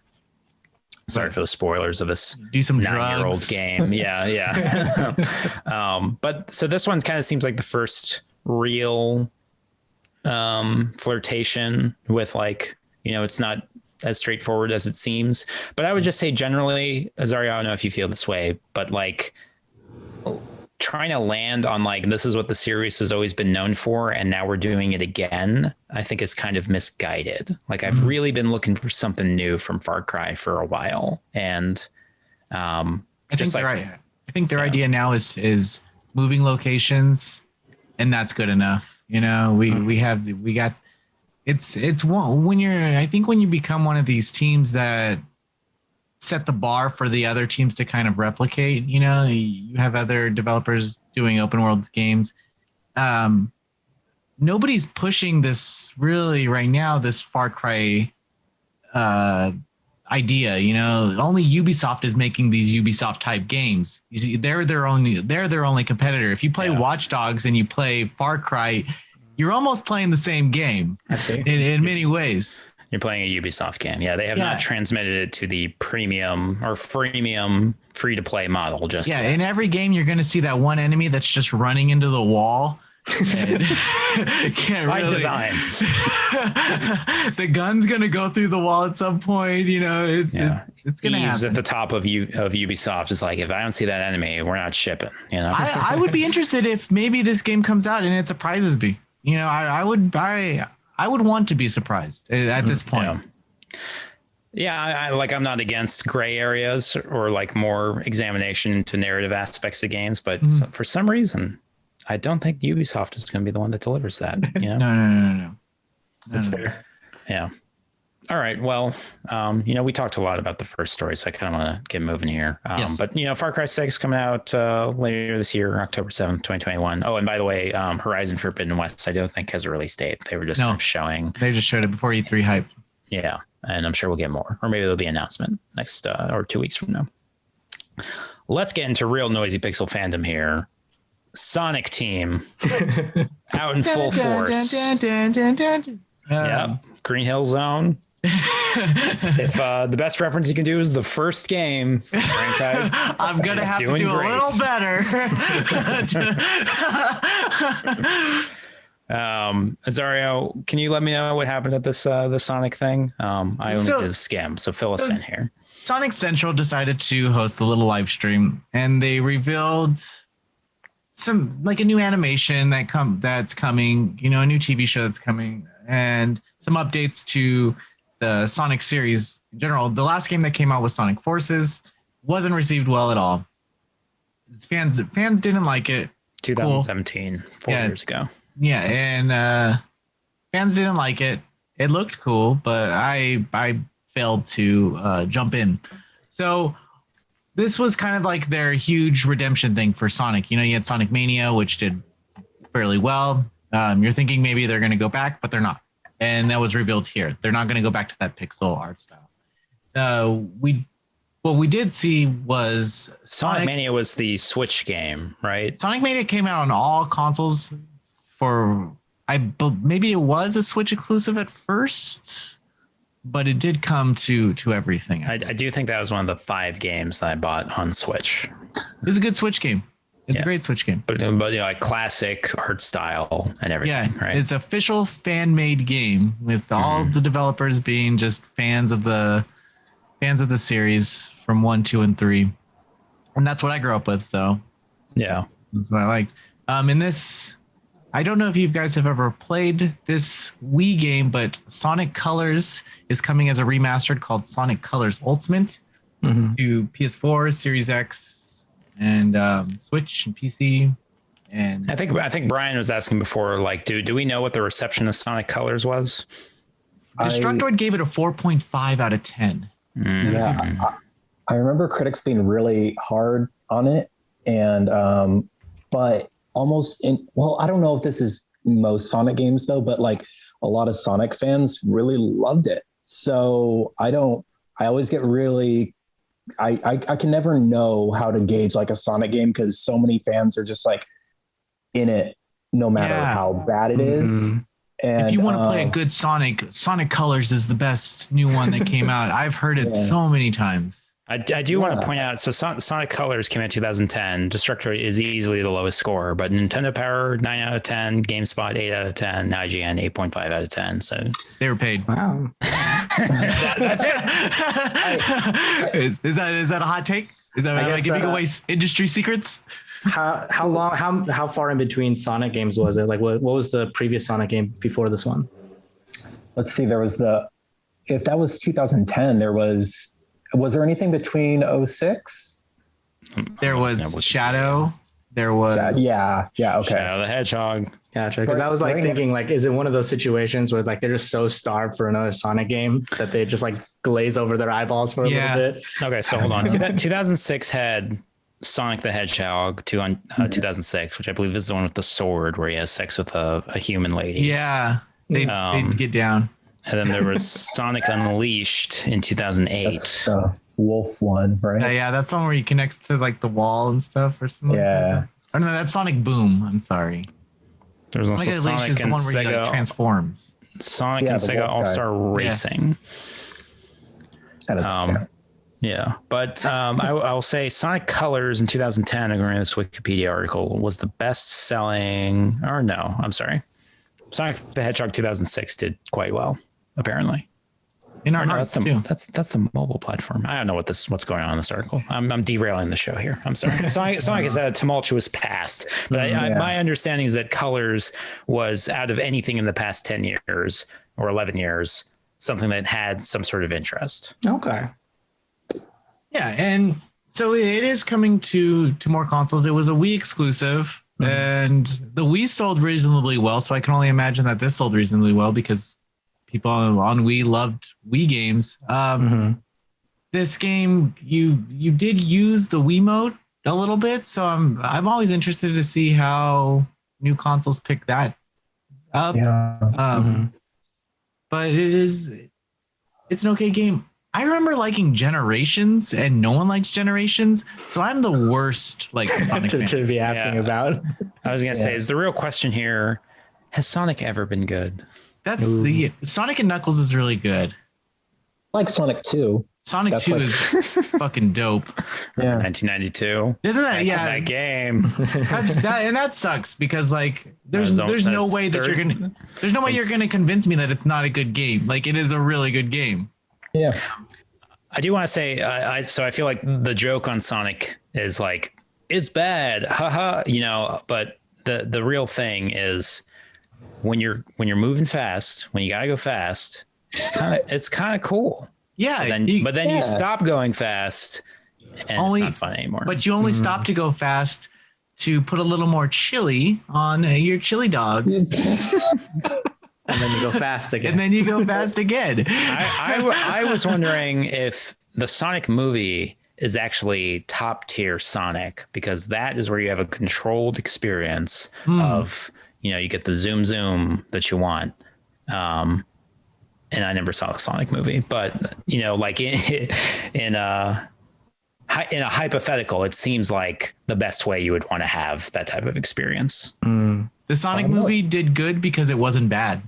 Sorry for the spoilers of this. Do some 9-year-old game. Yeah. But so this one kind of seems like the first real flirtation with like, you know, it's not as straightforward as it seems. But I would just say generally, Azario, I don't know if you feel this way, but like trying to land on like, this is what the series has always been known for, and now we're doing it again, I think is kind of misguided. Like I've really been looking for something new from Far Cry for a while. And I think they're right. I think their idea now is moving locations, and that's good enough. You know, we got it's one when you become one of these teams that set the bar for the other teams to kind of replicate. You know, you have other developers doing open world games. Nobody's pushing this really right now, this Far Cry idea. You know, only Ubisoft is making these Ubisoft type games. They're their only competitor. If you play Watch Dogs and you play Far Cry, you're almost playing the same game. I see. In many ways. You're playing a Ubisoft game. Yeah, they have not transmitted it to the premium or freemium free-to-play model just yet. In every game, you're going to see that one enemy that's just running into the wall. Can't by design. The gun's going to go through the wall at some point. You know, it's going to happen. At the top of Ubisoft is like, if I don't see that enemy, we're not shipping. You know, I would be interested if maybe this game comes out and it surprises me. You know, I would want to be surprised at this point. I'm not against gray areas or like more examination into narrative aspects of games, but for some reason, I don't think Ubisoft is going to be the one that delivers that. You know? No. That's fair. Yeah. All right. Well, we talked a lot about the first story, so I kind of want to get moving here. Yes. But, Far Cry 6 coming out later this year, October 7th, 2021. Oh, and by the way, Horizon Forbidden West, I don't think has a release date. They were just kind of showing. They just showed it before E3 hype. Yeah. And I'm sure we'll get more. Or maybe there'll be an announcement next or 2 weeks from now. Let's get into real Noisy Pixel fandom here. Sonic Team out in full force. Green Hill Zone. If the best reference you can do is the first game franchise, I'm gonna have to do great. A little better. Azario, can you let me know what happened at this the Sonic thing? I only did a skim, so fill us in here. Sonic Central decided to host a little live stream, and they revealed some like a new animation that's coming, a new TV show that's coming, and some updates to the Sonic series in general. The last game that came out was Sonic Forces, wasn't received well at all. Fans didn't like it. 2017, cool. 4 years ago. Yeah, and fans didn't like it. It looked cool, but I failed to jump in. So this was kind of like their huge redemption thing for Sonic. You had Sonic Mania, which did fairly well. You're thinking maybe they're going to go back, but they're not. and that was revealed here. They're not going to go back to that pixel art style. What we did see was Sonic Mania was the Switch game, right? Sonic Mania came out on all consoles maybe it was a Switch exclusive at first, but it did come to everything. I do think that was one of the 5 games that I bought on Switch. It's a good Switch game. It's a great Switch game. But like classic art style and everything, right? It's official fan-made game with all the developers being just fans of the series from 1, 2, and 3. And that's what I grew up with, so yeah. That's what I liked. In this, I don't know if you guys have ever played this Wii game, but Sonic Colors is coming as a remastered called Sonic Colors Ultimate to PS4, Series X, and Switch and PC. And I think Brian was asking before, like, do we know what the reception of Sonic Colors was? Destructoid gave it a 4.5 out of 10. Yeah, I remember critics being really hard on it, and but almost I don't know if this is most Sonic games though, but like a lot of Sonic fans really loved it. So I always get really, I can never know how to gauge like a Sonic game because so many fans are just like in it no matter how bad it is. And if you want to play a good Sonic Colors is the best new one that came out. I've heard it so many times. I do want to point out, so Sonic Colors came out in 2010. Destructoid is easily the lowest score, but Nintendo Power 9 out of 10, GameSpot 8 out of 10, IGN 8.5 out of 10. So they were paid. Wow. That's it. Is that a hot take? Is that am I giving away industry secrets? How long? How far in between Sonic games was it? Like, what was the previous Sonic game before this one? Let's see. There was if that was 2010, was there anything between 06? There was Shadow. There was okay. Shadow the Hedgehog. Gotcha. Because I was like thinking, like, is it one of those situations where like they're just so starved for another Sonic game that they just like glaze over their eyeballs for a little bit? Okay, so hold on. 2006 had Sonic the Hedgehog 2006, which I believe is the one with the sword where he has sex with a human lady. Yeah, they get down. And then there was Sonic Unleashed in 2008. That's the wolf one, right? Yeah, that's the one where he connects to like the wall and stuff or something. Yeah. Oh no, that's Sonic Boom. I'm sorry. There was also Sonic is the and one where Sega. he like transforms. Sonic and Sega All-Star Racing. Yeah, but I'll say Sonic Colors in 2010, according to this Wikipedia article, was the best-selling. Or no, I'm sorry. Sonic the Hedgehog 2006 did quite well, apparently. In our hearts too. That's the mobile platform. I don't know what's going on in this article. I'm derailing the show here. I'm sorry. Sonic has had a tumultuous past, but my understanding is that Colors was, out of anything in the past 10 years or 11 years, something that had some sort of interest. Okay. Yeah, and so it is coming to more consoles. It was a Wii exclusive, and the Wii sold reasonably well. So I can only imagine that this sold reasonably well because people on Wii loved Wii games. This game, you did use the Wiimote a little bit, so I'm always interested to see how new consoles pick that up. Yeah. But it's an okay game. I remember liking Generations, and no one likes Generations, so I'm the worst Sonic fan. to be asking about. I was gonna say, is the real question here: has Sonic ever been good? That's the Sonic and Knuckles is really good. I like Sonic 2. Sonic 2 is fucking dope. Yeah. 1992. Isn't that that game? and that sucks because there's no way that you're gonna convince me that it's not a good game. Like, it is a really good game. Yeah. I do want to say, so I feel like the joke on Sonic is like, it's bad, haha, but the real thing is when you're moving fast, when you gotta go fast, it's kind of cool. Yeah. But then you stop going fast and it's not fun anymore. But you only stop to go fast to put a little more chili on your chili dog. And then you go fast again. I was wondering if the Sonic movie is actually top tier Sonic, because that is where you have a controlled experience of, you get the zoom that you want. and I never saw the Sonic movie, but like in a hypothetical, it seems like the best way you would want to have that type of experience. The Sonic movie did good because it wasn't bad.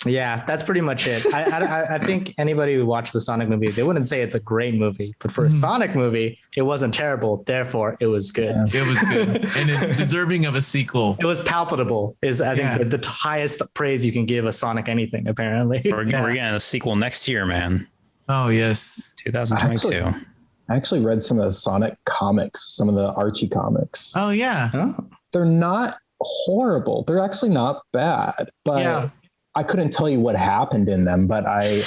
Yeah, that's pretty much it. I think anybody who watched the Sonic movie, they wouldn't say it's a great movie, but for a Sonic movie, it wasn't terrible. Therefore, it was good. Yeah. It was good and deserving of a sequel. It was palpable. Is I think the highest praise you can give a Sonic anything. Apparently, we're getting a sequel next year, man. Oh yes, 2022. I actually read some of the Sonic comics, some of the Archie comics. Oh yeah, they're not horrible. They're actually not bad, but. Yeah. I couldn't tell you what happened in them, but I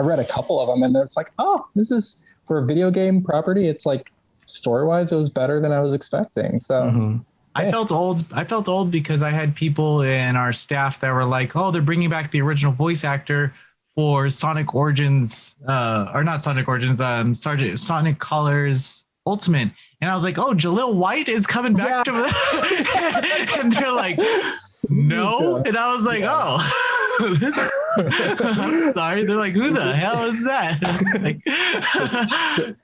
read a couple of them, and it's like, oh, this is for a video game property. It's like story-wise, it was better than I was expecting. So I felt old. I felt old because I had people in our staff that were like, oh, they're bringing back the original voice actor for Sonic Origins, or not Sonic Origins, Sonic Colors Ultimate. And I was like, oh, Jaleel White is coming back to and they're like, no. And I was like, oh, I'm sorry. They're like, who the hell is that? Like,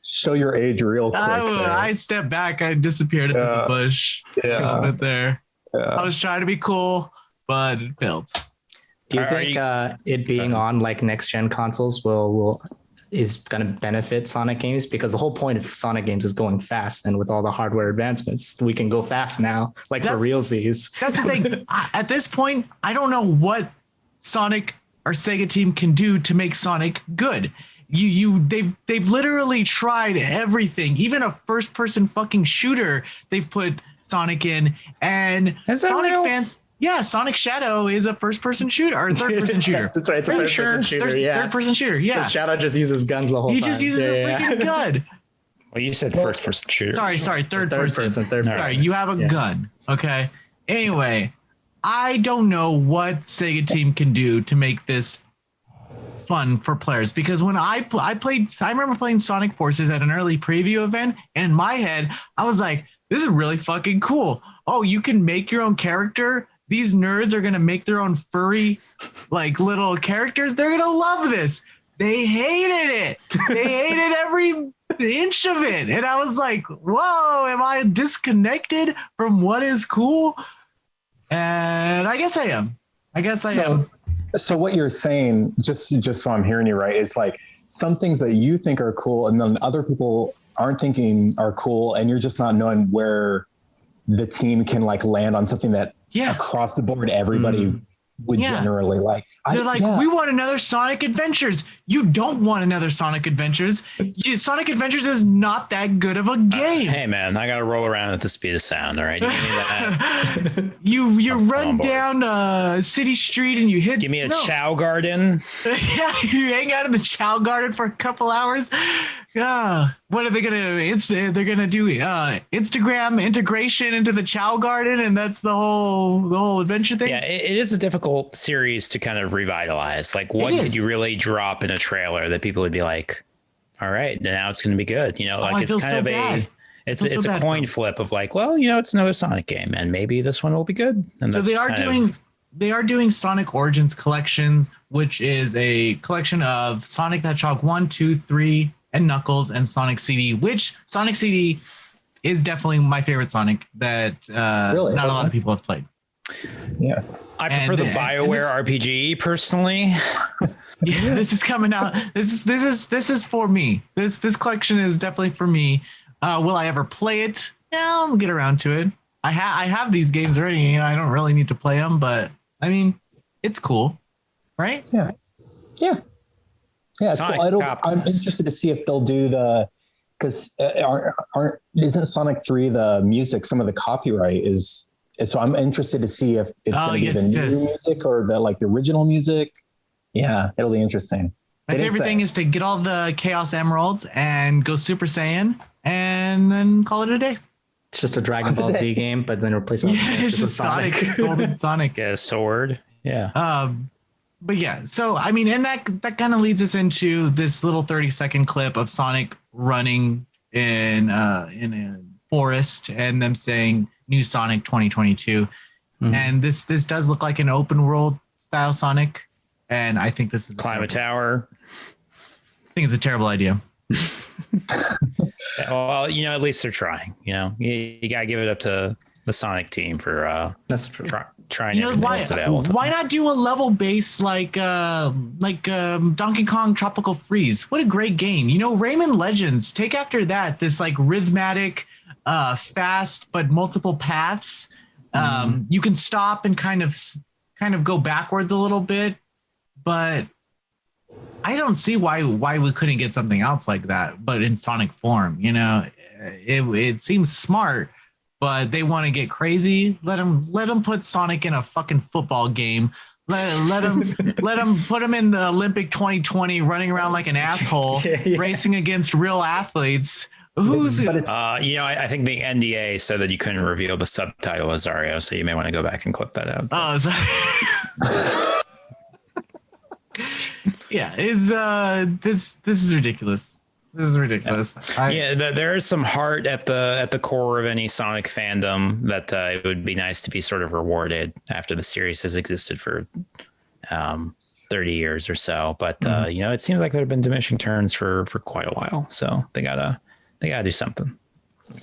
show your age real quick. I stepped back. I disappeared into the bush. Yeah. There. Yeah. I was trying to be cool, but it failed. Do you think it being on like next gen consoles is going to benefit Sonic games? Because the whole point of Sonic games is going fast, and with all the hardware advancements, we can go fast now, like for realsies. That's the thing. At this point, I don't know what Sonic or Sega team can do to make Sonic good. They've literally tried everything, even a first person fucking shooter they've put Sonic in, and Sonic fans. Yeah, Sonic Shadow is a first-person shooter or third-person shooter. That's right. It's a third-person shooter. Third-person shooter. Yeah. Shadow just uses guns the whole time. He just uses a freaking gun. Well, you said first-person shooter. Sorry, third person. Third person. Sorry, you have a gun. Okay. Anyway, I don't know what Sega team can do to make this fun for players, because when I remember playing Sonic Forces at an early preview event, and in my head, I was like, this is really fucking cool. Oh, you can make your own character. These nerds are going to make their own furry, like little characters. They're going to love this. They hated it. They hated every inch of it. And I was like, whoa, am I disconnected from what is cool? And I guess I am. So what you're saying, just so I'm hearing you right, is like some things that you think are cool and then other people aren't thinking are cool, and you're just not knowing where the team can like land on something that across the board everybody would generally like. They're like, we want another Sonic Adventures. You don't want another Sonic Adventures. Sonic Adventures is not that good of a game. Hey man, I gotta roll around at the speed of sound. All right, you give me that. you run down City Street and you hit. Give me a Chow Garden. Yeah, you hang out in the Chow Garden for a couple hours. Yeah. What are they gonna do? They're gonna do Instagram integration into the Chow Garden, and that's the whole adventure thing. Yeah, it is a difficult series to kind of revitalize. Like, what could you really drop in a trailer that people would be like, "All right, now it's going to be good." You know, like it's kind of it's a coin flip of like, well, it's another Sonic game, and maybe this one will be good. And so they are doing Sonic Origins Collection, which is a collection of Sonic the Hedgehog 1, 2, 3. And Knuckles and Sonic CD, which Sonic CD is definitely my favorite Sonic that not a lot of people have played. Yeah. I prefer the BioWare RPG personally. Yeah, this is coming out. This is for me. This collection is definitely for me. Will I ever play it? Yeah, I'll get around to it. I have these games already. I don't really need to play them, but I mean, it's cool, right? Yeah. Yeah. Yeah, cool. I'm interested to see if they'll do because isn't Sonic 3 the music? Some of the copyright is so I'm interested to see if it's going to be the new music or the original music. Yeah, it'll be interesting. My favorite thing is to get all the Chaos Emeralds and go Super Saiyan and then call it a day. It's just a Dragon Ball Z game, but then replace it it's just Sonic. Golden Sonic. Yeah, sword. Yeah. But yeah, so I mean, and that kind of leads us into this little 30-second clip of Sonic running in a forest and them saying "New Sonic 2022," and this does look like an open world style Sonic, and I think this is climb a tower. I think it's a terrible idea. Well, at least they're trying. You gotta give it up to the Sonic team for that's true. Trying everything else available. Why not do a level base like Donkey Kong Tropical Freeze? What a great game! Rayman Legends. Take after that. This like rhythmic, fast but multiple paths. You can stop and kind of go backwards a little bit, but I don't see why we couldn't get something else like that, but in Sonic form. It seems smart. But they want to get crazy. Let them put Sonic in a fucking football game. Let them put him in the Olympic 2020, running around like an asshole, racing against real athletes. I think the NDA said that you couldn't reveal the subtitle Azario, so you may want to go back and clip that out. Oh, sorry. Yeah, this is ridiculous. This is ridiculous. There is some heart at the core of any Sonic fandom that it would be nice to be sort of rewarded after the series has existed for 30 years or so. But it seems like there have been diminishing returns for quite a while. So they gotta do something.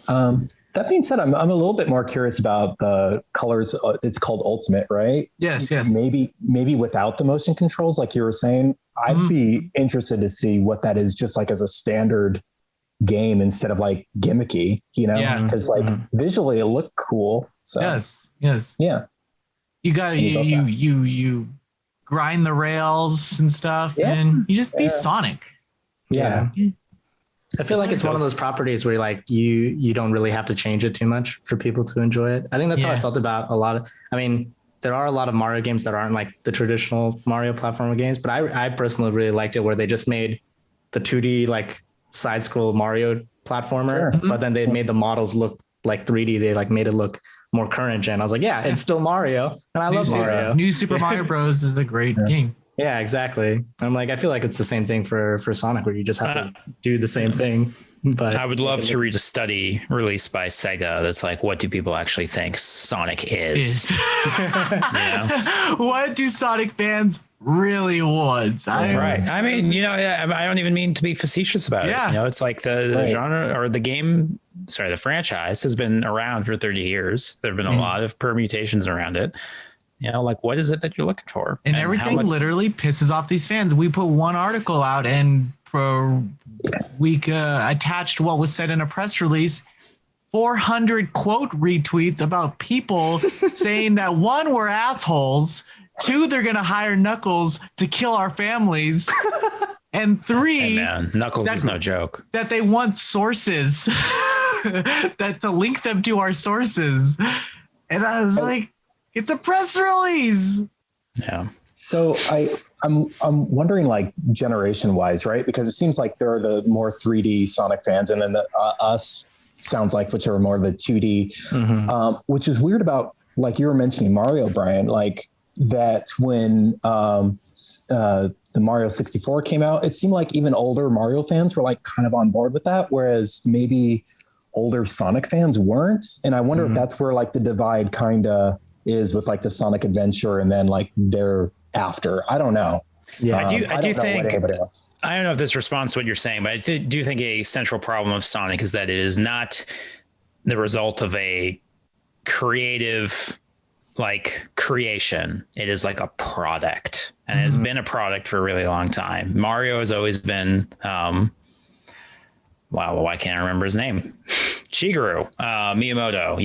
That being said, I'm a little bit more curious about the colors. It's called Ultimate, right? Yes. Maybe without the motion controls, like you were saying. I'd be interested to see what that is, just like as a standard game instead of like gimmicky, because visually it looked cool. So yes, yeah. You got you grind the rails and stuff, and you just be Sonic. Yeah. I feel like it's one of those properties where like you don't really have to change it too much for people to enjoy it. I think that's how I felt about a lot of. I mean, there are a lot of Mario games that aren't like the traditional Mario platformer games, but I personally really liked it where they just made the 2D like side scroll Mario platformer, but then they made the models look like 3D. They like made it look more current gen. I was like, it's still Mario, and I love Mario. New Super Mario Bros. Is a great game. Yeah, exactly. I'm like, I feel like it's the same thing for Sonic, where you just have to do the same thing. But I would love to read a study released by Sega that's like, what do people actually think Sonic is? What do Sonic fans really want? Right. I mean, I don't even mean to be facetious about it. It's like the genre or the game. Sorry, the franchise has been around for 30 years. There have been a lot of permutations around it. What is it that you're looking for? And everything literally pisses off these fans. We put one article out and we attached what was said in a press release, 400 quote retweets about people saying that 1, we're assholes, 2, they're going to hire Knuckles to kill our families, and 3, Knuckles is no joke, that they want sources that to link them to our sources. And I was like, it's a press release. Yeah. So I'm wondering, like, generation wise, right? Because it seems like there are the more 3D Sonic fans, and then the us sounds like, which are more of the 2D, which is weird about, like you were mentioning Mario, Brian, like that when the Mario 64 came out, it seemed like even older Mario fans were like kind of on board with that, whereas maybe older Sonic fans weren't. And I wonder if that's where like the divide kind of is with like the Sonic Adventure and then like their after. I don't know. Yeah, I do think, I don't know if this responds to what you're saying, but I do think a central problem of Sonic is that it is not the result of a creative like creation. It is like a product, and it has been a product for a really long time. Mario has always been, why can't I remember his name? Shigeru Miyamoto,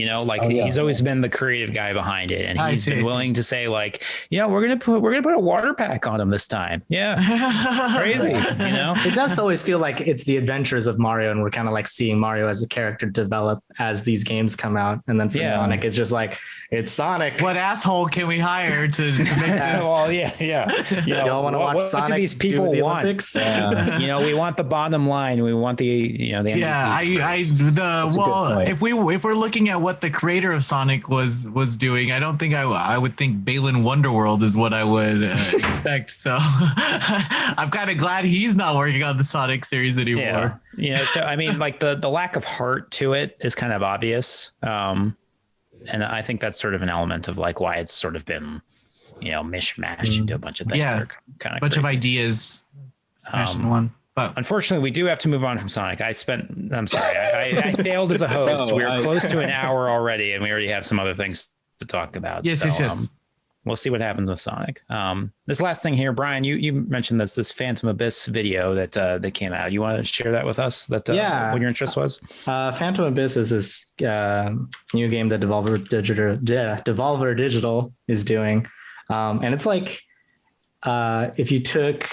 he's always been the creative guy behind it, and he's been willing to say like, we're gonna put a water pack on him this time. Crazy. It does always feel like it's the adventures of Mario, and we're kind of like seeing Mario as a character develop as these games come out, and then for Sonic it's just like, it's Sonic. What asshole can we hire to make this? Well, y'all want to watch Sonic? What do these people do the want? Olympics? We want the bottom line. We want the if we're looking at what the creator of Sonic was doing, I don't think I would think Balin Wonderworld is what I would expect. So I'm kind of glad he's not working on the Sonic series anymore. So I mean, like the lack of heart to it is kind of obvious, and I think that's sort of an element of like why it's sort of been mishmashed into a bunch of things. Yeah, kind of bunch of ideas smashed in one. But unfortunately, we do have to move on from Sonic. I'm sorry. I failed as a host. We're close to an hour already, and we already have some other things to talk about. Yes. We'll see what happens with Sonic. This last thing here, Brian, you mentioned this Phantom Abyss video that came out. You want to share that with us? What your interest was? Phantom Abyss is this new game that Devolver Digital is doing, and it's like if you took,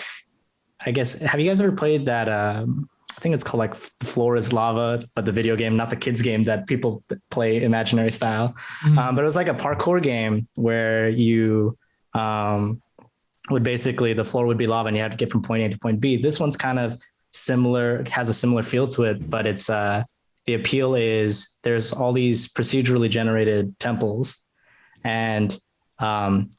I guess, have you guys ever played that? I think it's called like The Floor is Lava, but the video game, not the kids game that people play imaginary style. But it was like a parkour game where you would basically, the floor would be lava and you have to get from point A to point B. This one's kind of similar, has a similar feel to it, but it's the appeal is there's all these procedurally generated temples, and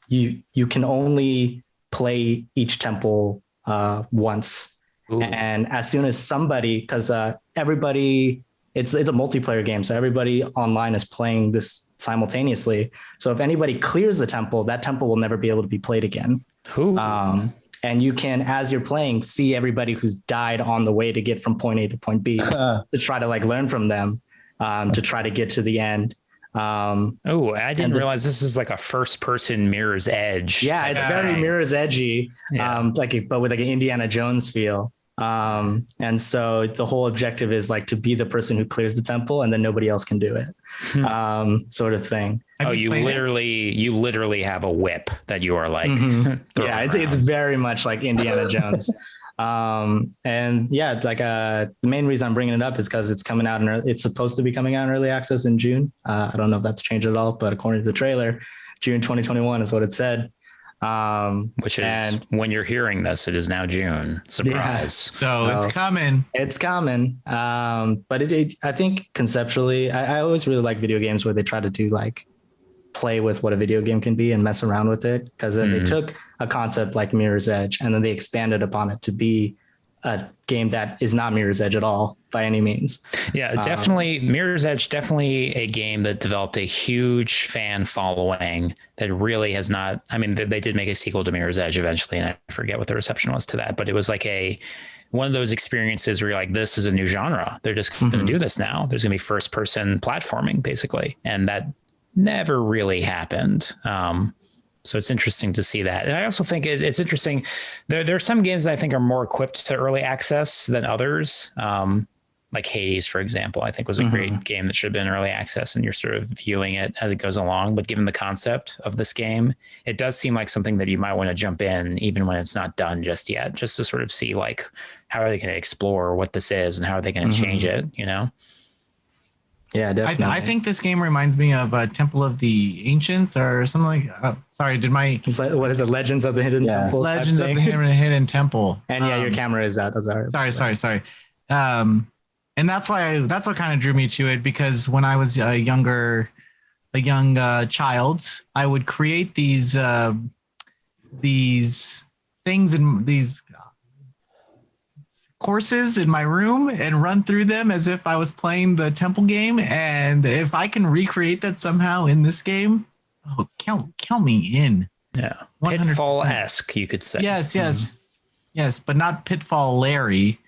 you can only play each temple once. Ooh. And as soon as somebody, because everybody, it's a multiplayer game, so everybody online is playing this simultaneously. So if anybody clears the temple, that temple will never be able to be played again. And you can, as you're playing, see everybody who's died on the way to get from point A to point B to try to like learn from them, to try to get to the end. I didn't realize this is like a first person Mirror's Edge. Yeah, it's very Mirror's Edgy, but with like an Indiana Jones feel. And so the whole objective is like to be the person who clears the temple and then nobody else can do it. Sort of thing. You literally have a whip that you are like, yeah, it's very much like Indiana Jones. And yeah, like the main reason I'm bringing it up is because it's coming out it's supposed to be coming out in early access in June. I don't know if that's changed at all, but according to the trailer, June 2021 is what it said. Which is when you're hearing this, it is now June. Surprise! Yeah. So it's coming. It's coming. But I think conceptually, I always really like video games where they try to do like play with what a video game can be and mess around with it, because then they took a concept like Mirror's Edge and then they expanded upon it to be a game that is not Mirror's Edge at all by any means. Yeah, definitely. Mirror's Edge, definitely a game that developed a huge fan following that really has not, I mean, they did make a sequel to Mirror's Edge eventually, and I forget what the reception was to that, but it was like one of those experiences where you're like, this is a new genre. They're just going to do this now. There's going to be first person platforming basically. And that never really happened. So it's interesting to see that. And I also think it's interesting. There are some games that I think are more equipped to early access than others. Like Hades, for example, I think was a great game that should have been early access, and you're sort of viewing it as it goes along. But given the concept of this game, it does seem like something that you might want to jump in even when it's not done just yet, just to sort of see like, how are they going to explore what this is and how are they going to change it, you know? Yeah, definitely. I think this game reminds me of Temple of the Ancients or something like. Sorry, what is it? Legends of the Hidden Temple. Legends of the Hidden Temple. And your camera is out. Sorry. And that's what kind of drew me to it, because when I was a young child, I would create these things and these courses in my room and run through them as if I was playing the temple game. And if I can recreate that somehow in this game, count me in. Yeah. 100%. Pitfall-esque, you could say. Yes, but not Pitfall Larry.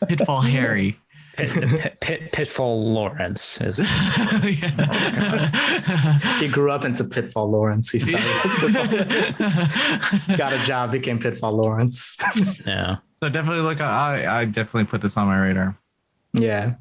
Pitfall Harry. Pitfall Lawrence is. He grew up into Pitfall Lawrence. He started. Got a job, became Pitfall Lawrence. Yeah. So definitely I definitely put this on my radar. Yeah.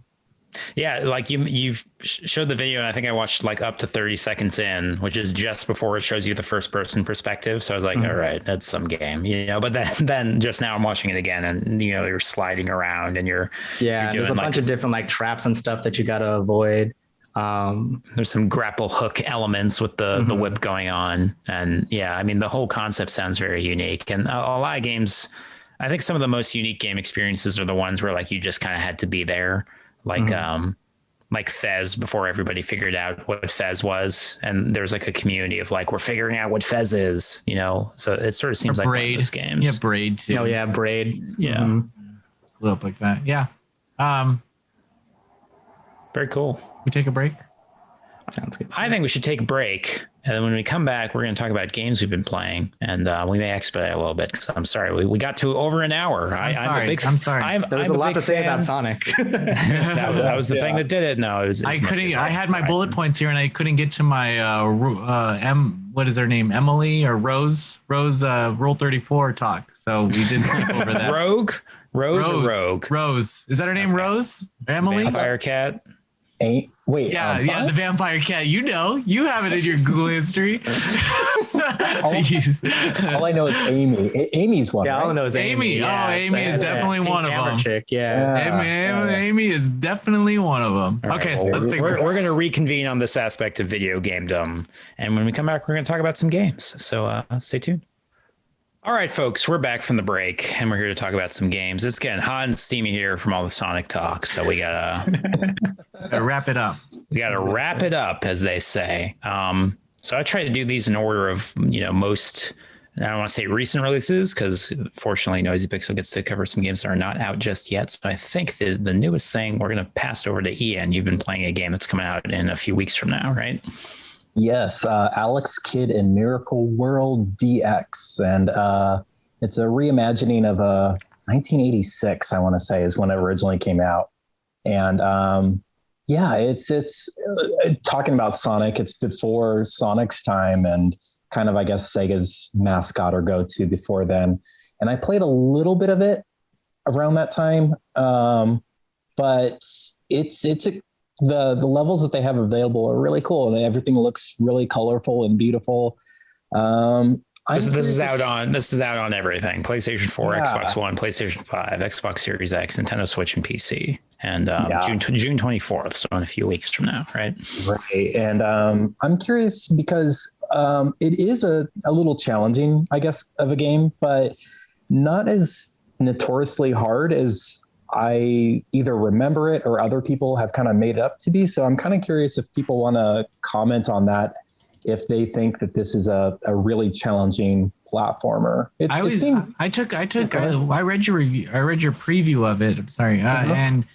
Yeah, like you showed the video, and I think I watched like up to 30 seconds in, which is just before it shows you the first person perspective. So I was like, all right, that's some game, you know. But then just now I'm watching it again, and you know, you're sliding around and you're there's a bunch of different like traps and stuff that you got to avoid. There's some grapple hook elements with the whip going on, and yeah, I mean the whole concept sounds very unique, and a lot of games. I think some of the most unique game experiences are the ones where like you just kind of had to be there. Like Fez, before everybody figured out what Fez was, and there's like a community of like, we're figuring out what Fez is, you know. So it sort of seems like one of those games. Yeah, Braid too. Oh yeah, Braid. Yeah, a little like that. Yeah. Very cool. We take a break. Sounds good. I think we should take a break. And then when we come back, we're going to talk about games we've been playing. And we may expedite a little bit because I'm sorry. We got to over an hour. I'm sorry. There was a lot to say about Sonic. that was the thing that did it. No, it was I couldn't. I had my bullet points here and I couldn't get to my what is her name? Emily or Rose? Rule 34 talk. So we did skip over that. Rose or Rogue? Rose. Is that her name? Okay. Rose? Emily? Vampire Cat? Wait. Yeah, the vampire cat. You have it in your Google history. all I know is Amy. Amy's one. Yeah, right? all I know is Amy. Yeah, Amy is definitely one of them. Chick, yeah. Amy is definitely one of them. Right, okay, well, we're going to reconvene on this aspect of video gamedom, and when we come back, we're going to talk about some games. So stay tuned. All right, folks, we're back from the break, and we're here to talk about some games. It's getting hot and steamy here from all the Sonic talk, so we gotta wrap it up. We gotta wrap it up, as they say. So I try to do these in order of most. I don't want to say recent releases because fortunately, Noisy Pixel gets to cover some games that are not out just yet. So I think the newest thing we're gonna pass over to Ian. You've been playing a game that's coming out in a few weeks from now, right? Yes, Alex Kidd in Miracle World DX, and it's a reimagining of 1986. I want to say is when it originally came out, and it's talking about Sonic. It's before Sonic's time, and kind of I guess Sega's mascot or go-to before then. And I played a little bit of it around that time, but the levels that they have available are really cool, and everything looks really colorful and beautiful. This is out on everything: PlayStation 4, Xbox One, PlayStation 5, Xbox Series X, Nintendo Switch, and PC. And June 24th, so in a few weeks from now, right? Right. And I'm curious because it is a little challenging, I guess, of a game, but not as notoriously hard as I either remember it or other people have kind of made it up to be. So I'm kind of curious if people want to comment on that, if they think that this is a really challenging platformer. I read your review. I read your preview of it. I'm sorry. And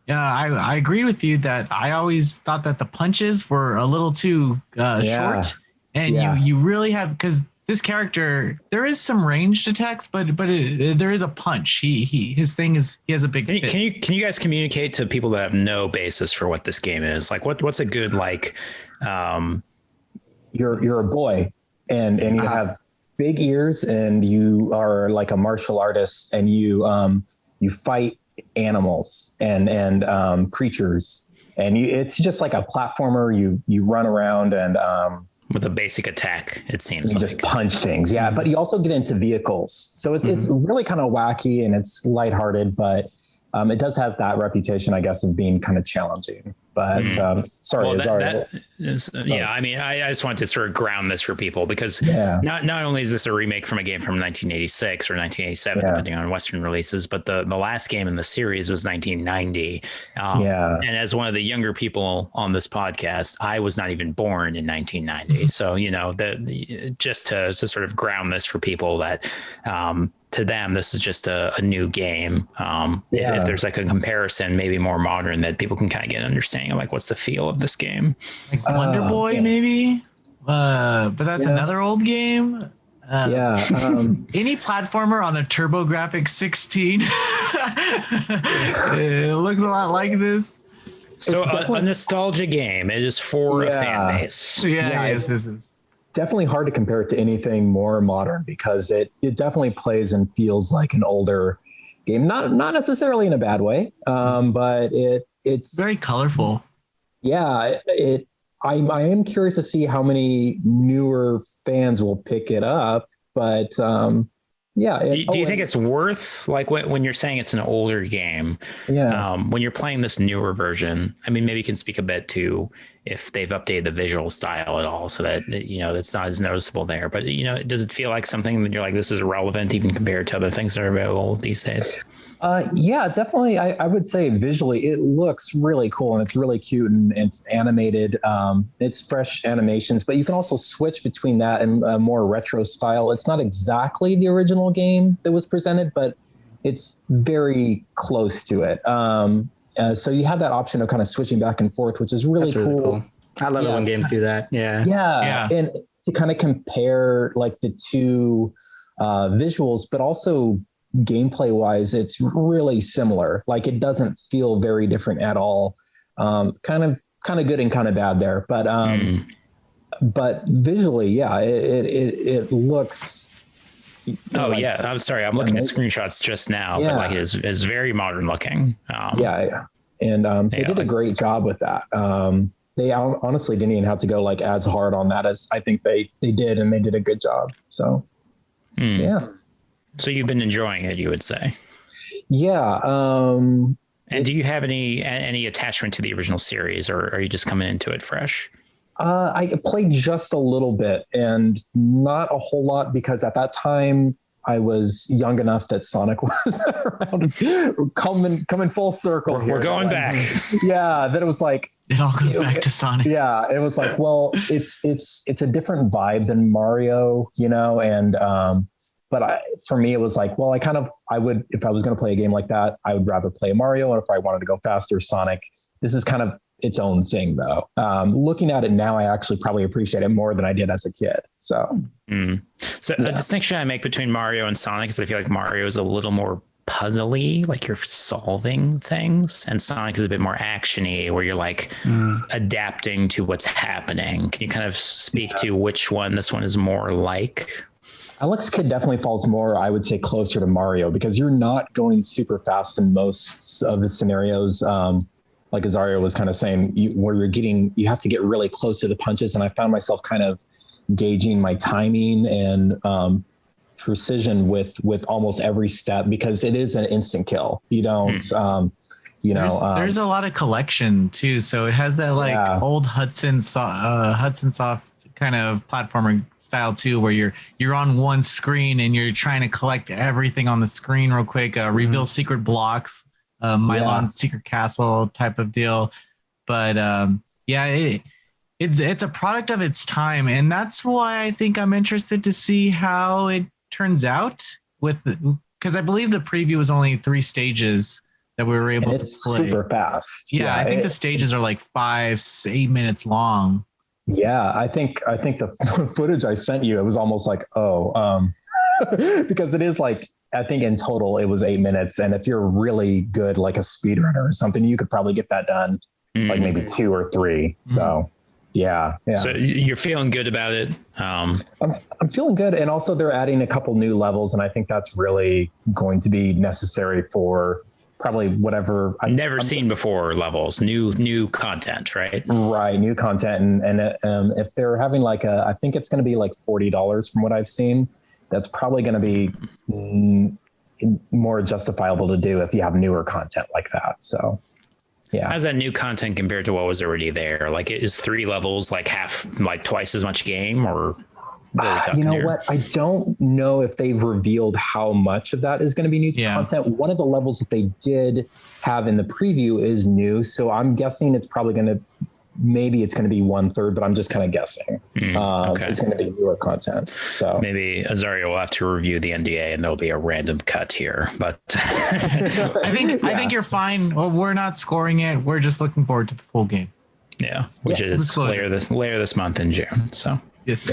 I agree with you that I always thought that the punches were a little too short, and you really have, because this character, there is some ranged attacks, but there is a punch. His thing is he has a big. Can you guys communicate to people that have no basis for what this game is? Like what's a good like? You're a boy, and you have big ears, and you are like a martial artist, and you fight animals and creatures, and it's just like a platformer. You run around and with a basic attack, it seems you like. Just punch things. Yeah. But you also get into vehicles. So it's really kind of wacky and it's lighthearted, but it does have that reputation, I guess, of being kind of challenging. But sorry. Well, I mean, I just want to sort of ground this for people because not only is this a remake from a game from 1986 or 1987, depending on Western releases, but the last game in the series was 1990. And as one of the younger people on this podcast, I was not even born in 1990. So, just to sort of ground this for people that, to them, this is just a new game. If there's like a comparison, maybe more modern, that people can kind of get an understanding of like what's the feel of this game. Like Wonder Boy, maybe, but that's another old game. Any platformer on the TurboGrafx 16. It looks a lot like this. So a nostalgia game. It is for a fan base. Yes, this is. Definitely hard to compare it to anything more modern because it definitely plays and feels like an older game, not necessarily in a bad way, but it's very colorful. I am curious to see how many newer fans will pick it up, but do you think it's worth, like when you're saying it's an older game, when you're playing this newer version, I mean, maybe you can speak a bit to if they've updated the visual style at all so that, that's not as noticeable there, but does it feel like something that you're like, this is relevant even compared to other things that are available these days? Definitely. I would say visually it looks really cool and it's really cute and it's animated. It's fresh animations, but you can also switch between that and a more retro style. It's not exactly the original game that was presented, but it's very close to it. So you have that option of kind of switching back and forth, which is really cool. I love it when games do that. Yeah. And to kind of compare like the two visuals, but also gameplay wise, it's really similar. Like it doesn't feel very different at all. Kind of good and kind of bad there, but visually, yeah, it looks. Yeah. I'm sorry. I'm looking at screenshots just now, but like it is very modern looking. And they did a great job with that. They honestly didn't even have to go like as hard on that as I think they did, and they did a good job. So, yeah. So you've been enjoying it, you would say? Yeah. And do you have any attachment to the original series, or are you just coming into it fresh? I played just a little bit and not a whole lot because at that time I was young enough that Sonic was around, coming full circle. We're going back. Yeah. Then it was like, it all goes back to Sonic. Yeah. It was like, well, it's a different vibe than Mario, and, but for me, it was like, well, I would, if I was going to play a game like that, I would rather play Mario. And if I wanted to go faster, Sonic. This is kind of its own thing though. Looking at it now, I actually probably appreciate it more than I did as a kid. So, a distinction I make between Mario and Sonic is I feel like Mario is a little more puzzly, like you're solving things, and Sonic is a bit more actiony, where you're like adapting to what's happening. Can you kind of speak to which one this one is more like? Alex Kidd definitely falls more, I would say, closer to Mario because you're not going super fast in most of the scenarios. Like Azario was kind of saying, you have to get really close to the punches. And I found myself kind of gauging my timing and precision with almost every step because it is an instant kill. You don't, there's a lot of collection too. So it has that old Hudson Soft kind of platformer style too, where you're on one screen and you're trying to collect everything on the screen real quick, reveal secret blocks. Milon's Secret Castle type of deal, but it's a product of its time, and that's why I think I'm interested to see how it turns out because I believe the preview was only 3 stages that we were able to play. Super fast. I think the stages are like 5-8 minutes long. Yeah, I think the footage I sent you, it was almost like because it is like. I think in total it was 8 minutes. And if you're really good, like a speedrunner or something, you could probably get that done like maybe 2 or 3. So yeah. So you're feeling good about it. I'm feeling good. And also they're adding a couple new levels. And I think that's really going to be necessary for probably whatever I've never seen before levels, new content, right? Right. New content. And if they're having I think it's going to be like $40 from what I've seen. That's probably going to be more justifiable to do if you have newer content like that. So, yeah. How's that new content compared to what was already there? Like, is 3 levels like twice as much game, or you know what? I don't know if they've revealed how much of that is going to be new content. One of the levels that they did have in the preview is new, so I'm guessing it's probably going to. Maybe it's going to be 1/3, but I'm just kind of guessing. It's going to be newer content. So maybe Azario will have to review the NDA and there'll be a random cut here. But I think you're fine. Well, we're not scoring it. We're just looking forward to the full game. Yeah, which is later this month in June. So yes.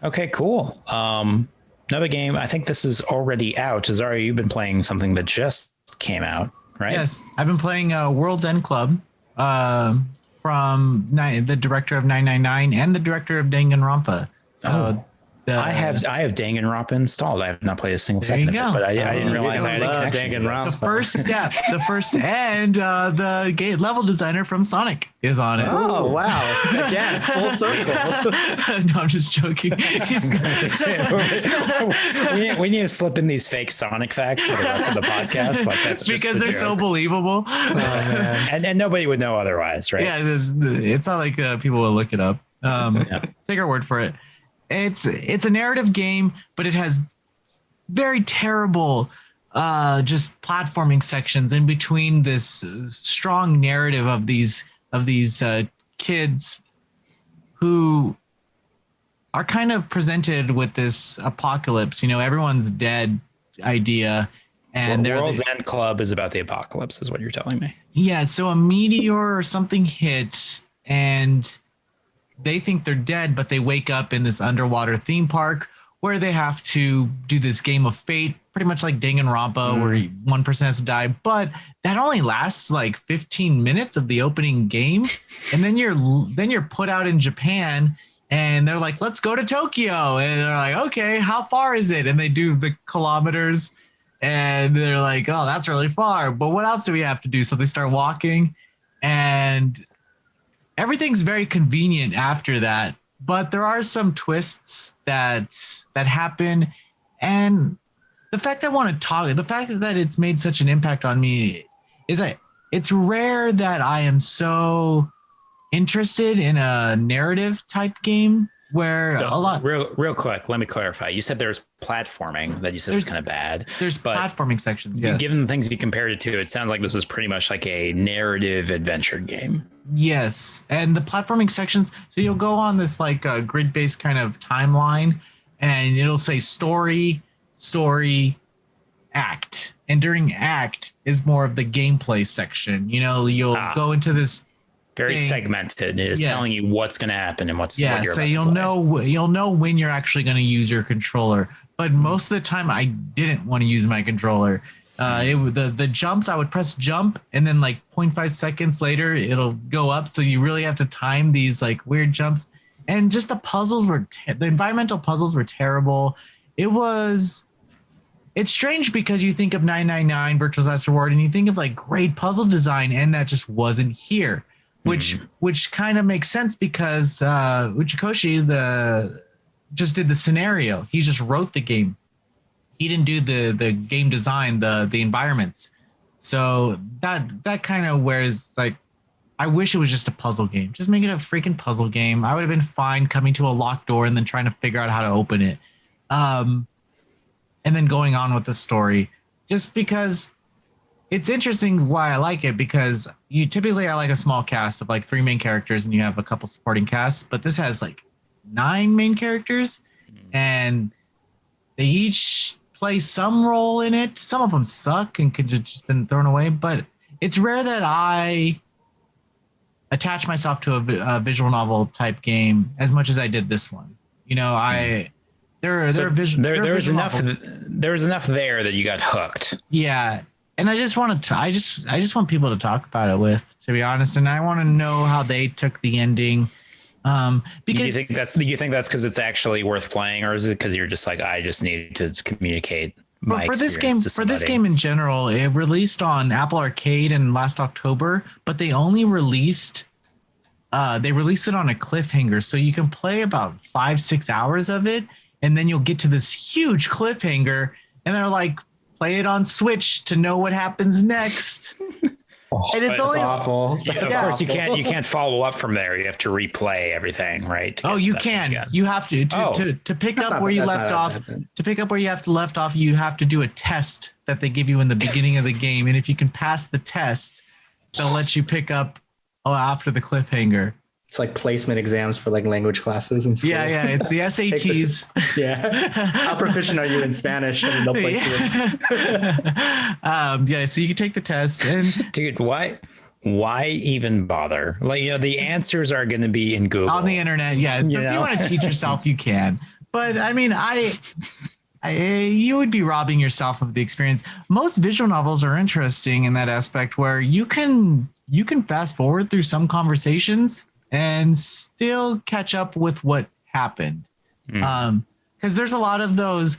Okay, cool. Another game. I think this is already out. Azario, you've been playing something that just came out, right? Yes, I've been playing World's End Club. From the director of 999 and the director of Danganronpa. I have Danganronpa installed. I have not played a single second of it, but I didn't realize I had a connection. The first step, and the level designer from Sonic is on it. Oh wow! Again, full circle. No, I'm just joking. We need to slip in these fake Sonic facts for the rest of the podcast. Like that's because they're so believable. Oh man, and nobody would know otherwise, right? Yeah, it's not like people will look it up. Take our word for it. It's a narrative game, but it has very terrible just platforming sections in between this strong narrative of these kids who are kind of presented with this apocalypse. Everyone's dead idea. And World's End Club is about the apocalypse, is what you're telling me. Yeah, so a meteor or something hits, and they think they're dead, but they wake up in this underwater theme park where they have to do this game of fate, pretty much like Danganronpa, where one person has to die. But that only lasts like 15 minutes of the opening game, and then you're put out in Japan, and they're like, "Let's go to Tokyo," and they're like, "Okay, how far is it?" And they do the kilometers, and they're like, "Oh, that's really far, but what else do we have to do?" So they start walking, and everything's very convenient after that, but there are some twists that happen, and the fact that it's made such an impact on me is that it's rare that I am so interested in a narrative type game where real quick, let me clarify. You said there's platforming that you said was kind of bad. There's platforming sections. Yes. Given the things you compared it to, it sounds like this is pretty much like a narrative adventure game. Yes, and the platforming sections. So you'll go on this like grid-based kind of timeline, and it'll say story, act, and during act is more of the gameplay section. You'll go into this very segmented. It is telling you what's going to happen and what you're so about you'll know when you're actually going to use your controller. But most of the time, I didn't want to use my controller. The jumps, I would press jump, and then like 0.5 seconds later, it'll go up. So you really have to time these like weird jumps. And just the puzzles the environmental puzzles were terrible. It's strange because you think of 999 Virtual Last Reward, and you think of like great puzzle design, and that just wasn't here. Which kind of makes sense because Uchikoshi just did the scenario. He just wrote the game. He didn't do the game design, the environments. So that kind of wears like, I wish it was just a puzzle game. Just make it a freaking puzzle game. I would have been fine coming to a locked door and then trying to figure out how to open it. And then going on with the story, just because it's interesting why I like it, because I like a small cast of like 3 main characters and you have a couple supporting casts, but this has like 9 main characters and they each play some role in it. Some of them suck and could just been thrown away, but it's rare that I attach myself to a visual novel type game as much as I did this one. There was enough there that you got hooked. Yeah. And I just want people to talk about it to be honest. And I want to know how they took the ending. Because do you think that's because it's actually worth playing, or is it because you're just like, I just need to communicate for this game in general? It released on Apple Arcade in last October, but they only released it on a cliffhanger, so you can play about 5-6 hours of it, and then you'll get to this huge cliffhanger, and they're like, play it on Switch to know what happens next. And it's only awful. Yeah, of course, you can't follow up from there. You have to replay everything, right? You can. You have to pick up where you left off. To pick up where you have left off, you have to do a test that they give you in the beginning of the game, and if you can pass the test, they'll let you pick up after the cliffhanger. It's like placement exams for like language classes in school. Yeah, it's the SATs. How proficient are you in Spanish? And they'll place you. So you can take the test. And dude, why even bother? Like, the answers are going to be in Google. On the internet, yeah. So if you want to teach yourself, you can. But I mean, you would be robbing yourself of the experience. Most visual novels are interesting in that aspect where you can fast forward through some conversations and still catch up with what happened. Because there's a lot of those,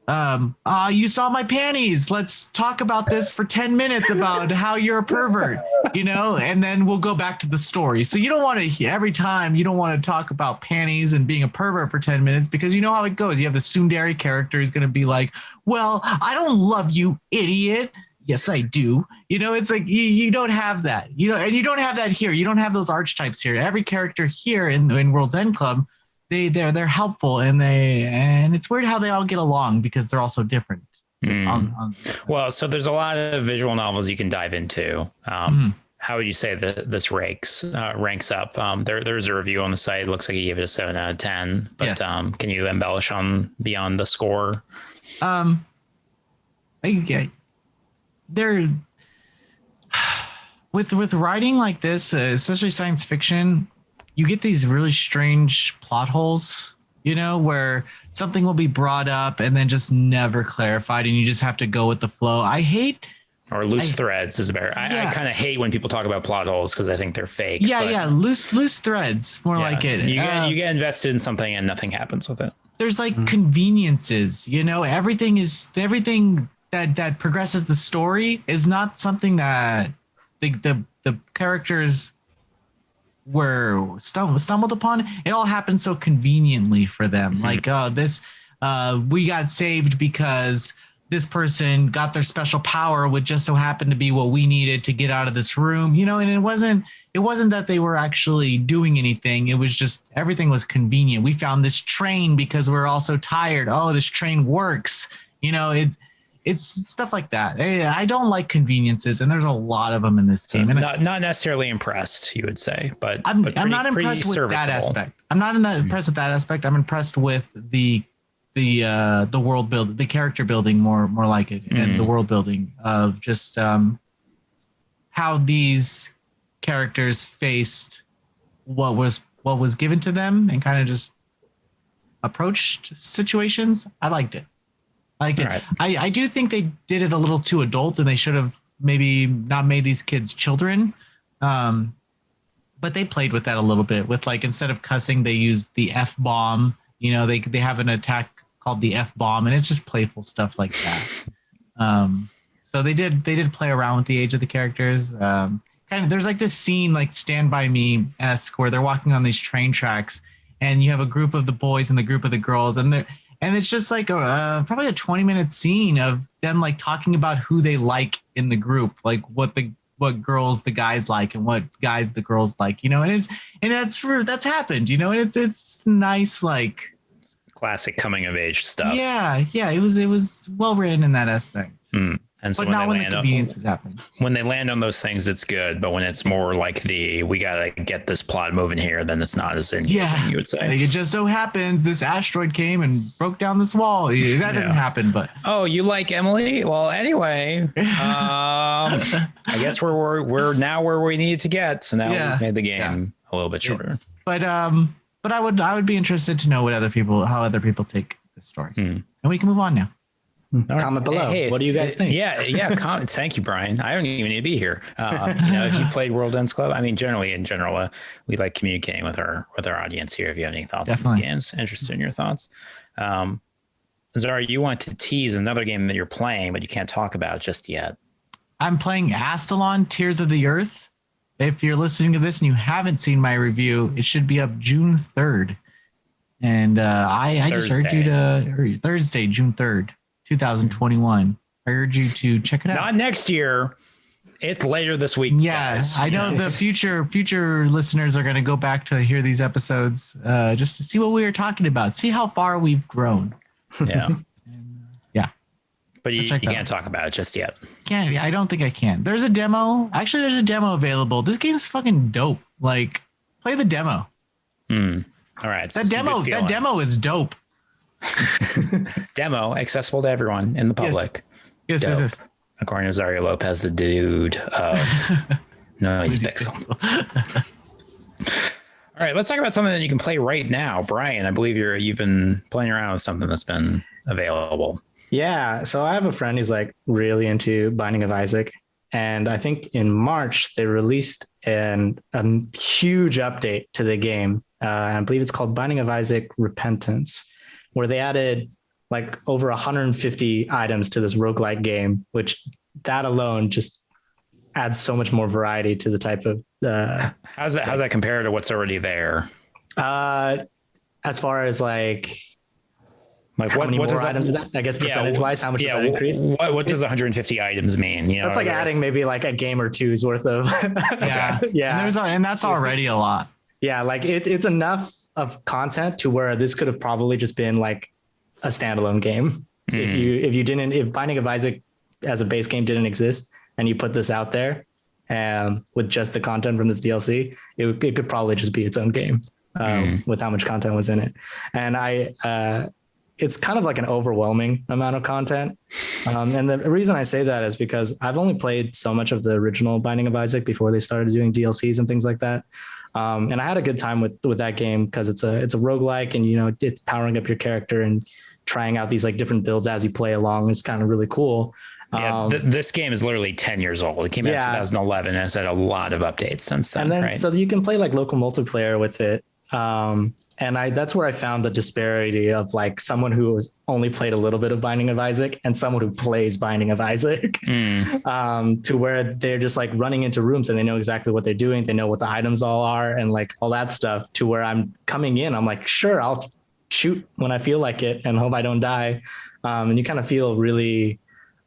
you saw my panties. Let's talk about this for 10 minutes about how you're a pervert, and then we'll go back to the story. So you don't want to, every time you don't want to talk about panties and being a pervert for 10 minutes, because you know how it goes. You have the tsundere character who's going to be like, well, I don't love you, idiot. Yes, I do. It's like you don't have that, and you don't have that here. You don't have those archetypes here. Every character here in World's End Club, they're helpful, and it's weird how they all get along because they're all so different. Well, so there's a lot of visual novels you can dive into. How would you say that this ranks up? There's a review on the site. It looks like you gave it a 7 out of 10. But yes. Can you embellish on beyond the score? with writing like this, especially science fiction, you get these really strange plot holes, where something will be brought up and then just never clarified, and you just have to go with the flow. I hate or loose threads is better. I kind of hate when people talk about plot holes because I think they're fake. Yeah, loose threads, more like it. You get invested in something and nothing happens with it. There's like conveniences, everything that progresses the story is not something that the characters were stumbled upon. It all happened so conveniently for them. Mm-hmm. We got saved because this person got their special power, which just so happened to be what we needed to get out of this room, and it wasn't that they were actually doing anything. It was just everything was convenient. We found this train because we're all so tired. Oh, this train works. It's stuff like that. I don't like conveniences, and there's a lot of them in this game. And not necessly impressed, you would say, but I'm not impressed with that aspect. I'm not impressed with that aspect. I'm impressed with the world build, the character building, more like it, and the world building of just how these characters faced what was given to them and kind of just approached situations. I liked it. Right. I do think they did it a little too adult, and they should have maybe not made these kids children. But they played with that a little bit with, like, instead of cussing, they used the F bomb. They have an attack called the F bomb, and it's just playful stuff like that. So they did play around with the age of the characters. There's like this scene like Stand By Me-esque where they're walking on these train tracks, and you have a group of the boys and the group of the girls, and it's just like probably a 20-minute scene of them like talking about who they like in the group, like what girls the guys like and what guys the girls like, and that's happened, and it's nice, like classic coming of age stuff. Yeah, it was well written in that aspect. And so but not when the conveniences happen. When they land on those things, it's good. But when it's more like we gotta get this plot moving here, then it's not as engaging, you would say. Like, it just so happens this asteroid came and broke down this wall. That doesn't happen. But you like Emily? Well, anyway, I guess we're now where we need to get. So now we've made the game a little bit shorter. But I would be interested to know how other people take this story, and we can move on now. Comment below. Hey, what do you guys think? Yeah. Thank you, Brian. I don't even need to be here. If you played World Ends Club, I mean, in general, we like communicating with our audience here. If you have any thoughts on these games, interested in your thoughts. Zara, you want to tease another game that you're playing, but you can't talk about just yet. I'm playing Astalon: Tears of the Earth. If you're listening to this and you haven't seen my review, it should be up June 3rd. And I just urge you to Thursday, June 3rd. 2021. I urge you to check it out. Not next year. It's later this week. Yeah, guys. I know the future listeners are going to go back to hear these episodes just to see what we were talking about. See how far we've grown. Yeah. Yeah. But you can't talk about it just yet. I don't think I can. There's a demo. Actually, there's a demo available. This game's fucking dope. Like, play the demo. All right. That demo is dope. Demo accessible to everyone in the public. Yes. According to Zario Lopez, the dude of Noise Pixel. All right, let's talk about something that you can play right now. Brian, I believe you've been playing around with something that's been available. Yeah, so I have a friend who's like really into Binding of Isaac, and I think in March they released a huge update to the game. I believe it's called Binding of Isaac Repentance, where they added like over 150 items to this roguelike game, which that alone just adds so much more variety to the type of. How's that compare to what's already there? As far as like how many what more items is that? I guess percentage wise, how much does that increase? What does 150 items mean? That's like adding maybe like a game or two's worth of. Yeah. And that's already a lot. Yeah, like it's enough of content to where this could have probably just been like a standalone game. If Binding of Isaac as a base game didn't exist and you put this out there with just the content from this DLC, it could probably just be its own game with how much content was in it. And it's kind of like an overwhelming amount of content. And the reason I say that is because I've only played so much of the original Binding of Isaac before they started doing DLCs and things like that. And I had a good time with that game because it's a roguelike, and, you know, it's powering up your character and trying out these like different builds as you play along. It's kind of really cool. Yeah, this game is literally 10 years old. It came out in 2011 and has had a lot of updates since then. And then, right? So you can play like local multiplayer with it. And that's where I found the disparity of like someone who has only played a little bit of Binding of Isaac and someone who plays Binding of Isaac, to where they're just like running into rooms and they know exactly what they're doing. They know what the items all are and like all that stuff, to where I'm coming in, I'm like, sure, I'll shoot when I feel like it and hope I don't die. And you kind of feel really,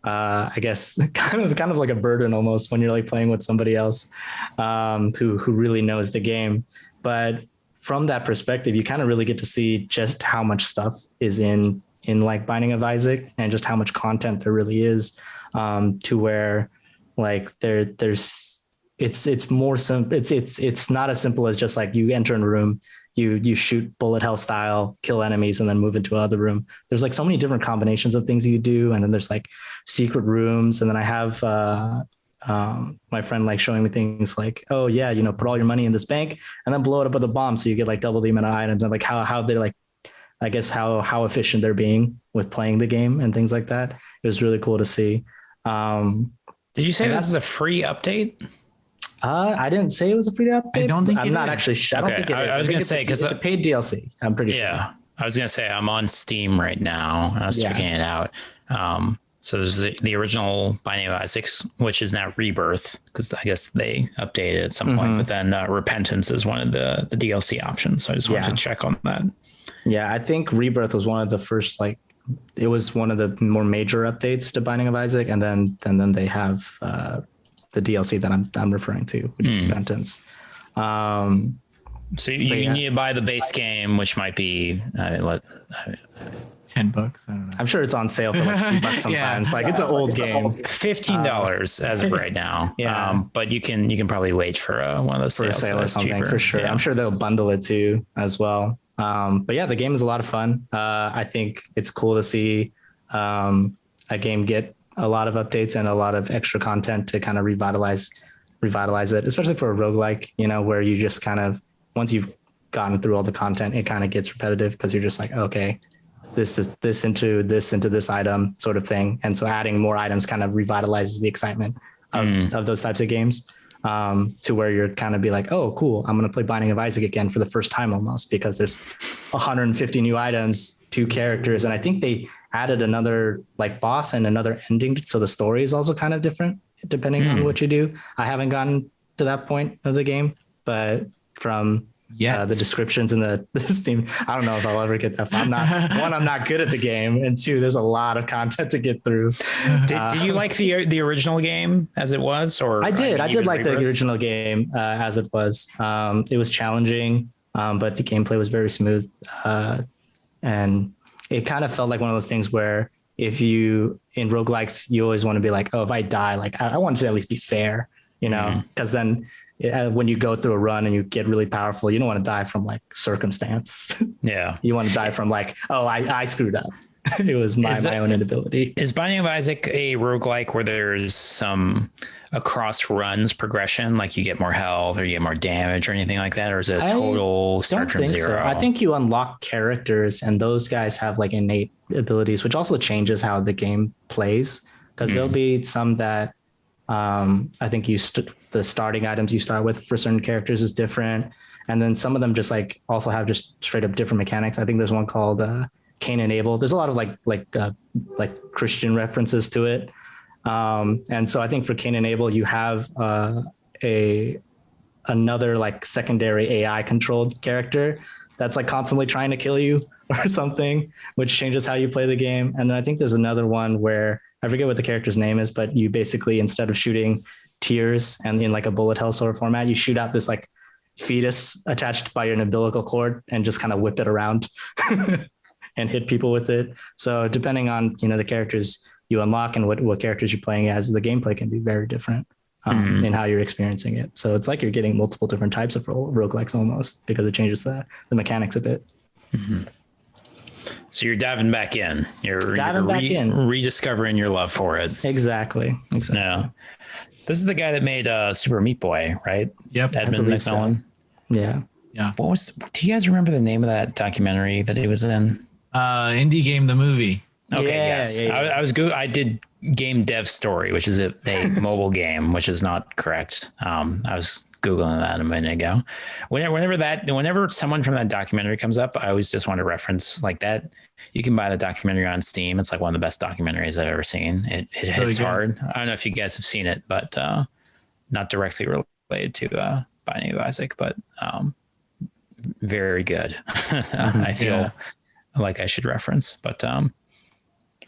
I guess kind of like a burden almost when you're like playing with somebody else, who really knows the game. But from that perspective, you kind of really get to see just how much stuff is in like Binding of Isaac, and just how much content there really is, to where like it's more simple. It's not as simple as just like you enter in a room, you shoot bullet hell style, kill enemies, and then move into another room. There's like so many different combinations of things you do. And then there's like secret rooms. And then I have my friend like showing me things like, oh yeah, you know, put all your money in this bank and then blow it up with a bomb, so you get like double the amount of items, and like how they're like, I guess how efficient they're being with playing the game and things like that. It was really cool to see. Did you say this is a free update? I didn't say it was a free update. I don't think I'm not actually sure. Okay. I was going to say, because it's a paid DLC. I'm pretty sure. Yeah. I was going to say, I'm on Steam right now. I was checking it out. So there's the original Binding of Isaac, which is now Rebirth, because I guess they updated at some point. But then Repentance is one of the DLC options. So I just wanted to check on that. Yeah, I think Rebirth was one of the first, like, it was one of the more major updates to Binding of Isaac, and then they have the DLC that I'm referring to, which is Repentance. So you need to buy the base game, which might be $10. I don't know. I'm sure it's on sale for like $3 sometimes. Like it's an old game. $15 as of right now. But you can probably wait for one of those for sales a sale or something cheaper. For sure. Yeah. I'm sure they'll bundle it too as well. But yeah, the game is a lot of fun. I think it's cool to see a game get a lot of updates and a lot of extra content to kind of revitalize it, especially for a roguelike, you know, where you just kind of, once you've gotten through all the content, it kind of gets repetitive because you're just like, okay, this is this into this item sort of thing. And so adding more items kind of revitalizes the excitement of those types of games, to where you're kind of be like, oh, cool, I'm going to play Binding of Isaac again for the first time almost, because there's 150 new items, 2 characters. And I think they added another like boss and another ending. So the story is also kind of different depending on what you do. I haven't gotten to that point of the game, but from the descriptions in the Steam, I don't know if I'll ever get that far. I'm not good at the game, and 2, there's a lot of content to get through. Did you like the original game as it was? Or I did like the original game as it was. It was challenging, but the gameplay was very smooth, and it kind of felt like one of those things where if you in roguelikes, you always want to be like, oh, if I die, like I want it to at least be fair, you know, because then when you go through a run and you get really powerful, you don't want to die from like circumstance. Yeah. You want to die from like, oh, I screwed up. It was my own inability. Is Binding of Isaac a roguelike where there's some across runs progression, like you get more health or you get more damage or anything like that? Or is it a total start from zero? So. I think you unlock characters and those guys have like innate abilities, which also changes how the game plays. Because there'll be some that I think the starting items you start with for certain characters is different. And then some of them just like also have just straight up different mechanics. I think there's one called Cain and Abel. There's a lot of like Christian references to it. And so I think for Cain and Abel, you have another like secondary AI controlled character that's like constantly trying to kill you or something, which changes how you play the game. And then I think there's another one where I forget what the character's name is, but you basically, instead of shooting tears and in like a bullet hell sort of format, you shoot out this like fetus attached by your umbilical cord and just kind of whip it around and hit people with it. So depending on, you know, the characters you unlock and what characters you're playing as, the gameplay can be very different in how you're experiencing it. So it's like you're getting multiple different types of roguelikes almost, because it changes the mechanics a bit. So you're diving back in. You're rediscovering your love for it. Exactly. Yeah. This is the guy that made Super Meat Boy, right? Yep. Edmund McMillan. So. Yeah. Do you guys remember the name of that documentary that he was in? Indie Game, the movie. Okay. Yes. I did Game Dev Story, which is a mobile game, which is not correct. I was Googling that a minute ago. Whenever someone from that documentary comes up, I always just want to reference like that. You can buy the documentary on Steam. It's like one of the best documentaries I've ever seen. It hits hard. I don't know if you guys have seen it, but not directly related to Binding of Isaac, but very good. I feel like I should reference, but all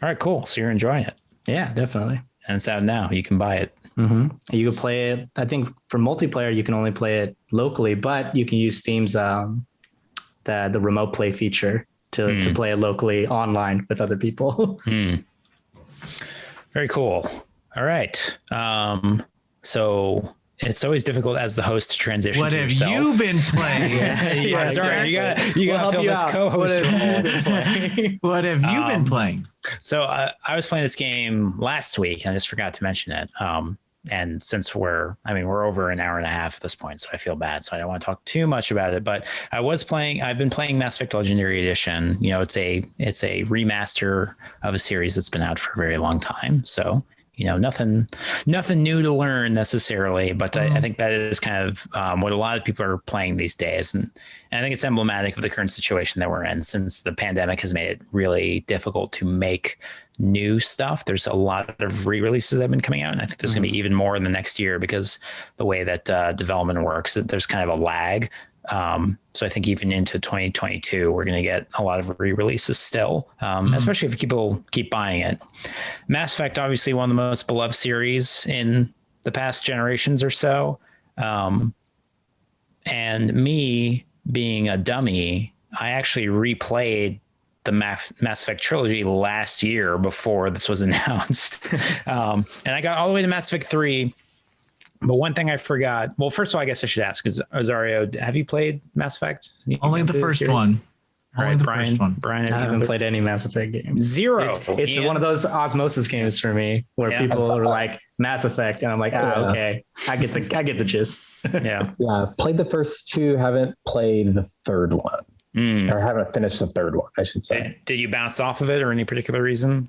right, cool. So you're enjoying it. Yeah, definitely. And it's out now. You can buy it. Mm-hmm. You can play it. I think for multiplayer, you can only play it locally, but you can use Steam's the remote play feature to play it locally online with other people. Very cool. All right. So it's always difficult as the host to transition. What to have yourself. you been playing? Sorry, you got to fill this co-host role. What have you been playing? So I was playing this game last week, and I just forgot to mention it. And since we're over an hour and a half at this point, so I feel bad. So I don't want to talk too much about it. But I've been playing Mass Effect Legendary Edition. You know, it's a remaster of a series that's been out for a very long time. So nothing new to learn necessarily, but I think that is kind of what a lot of people are playing these days. And I think it's emblematic of the current situation that we're in, since the pandemic has made it really difficult to make new stuff. There's a lot of re-releases that have been coming out, and I think there's going to be even more in the next year because the way that development works, there's kind of a lag. So I think even into 2022, we're going to get a lot of re-releases still, especially if people keep buying it. Mass Effect, obviously one of the most beloved series in the past generations or so. And me being a dummy, I actually replayed the Mass Effect trilogy last year before this was announced. And I got all the way to Mass Effect 3. But one thing I forgot. Well, first of all, I guess I should ask, is Azario, have you played Mass Effect? Only the first one. All right, Brian, I haven't played any Mass Effect games. Zero. It's one of those osmosis games for me where people are like Mass Effect, and I'm like, okay, I get the gist. Yeah. Played the first two. Haven't played the third one, or haven't finished the third one, I should say. Did you bounce off of it, or any particular reason?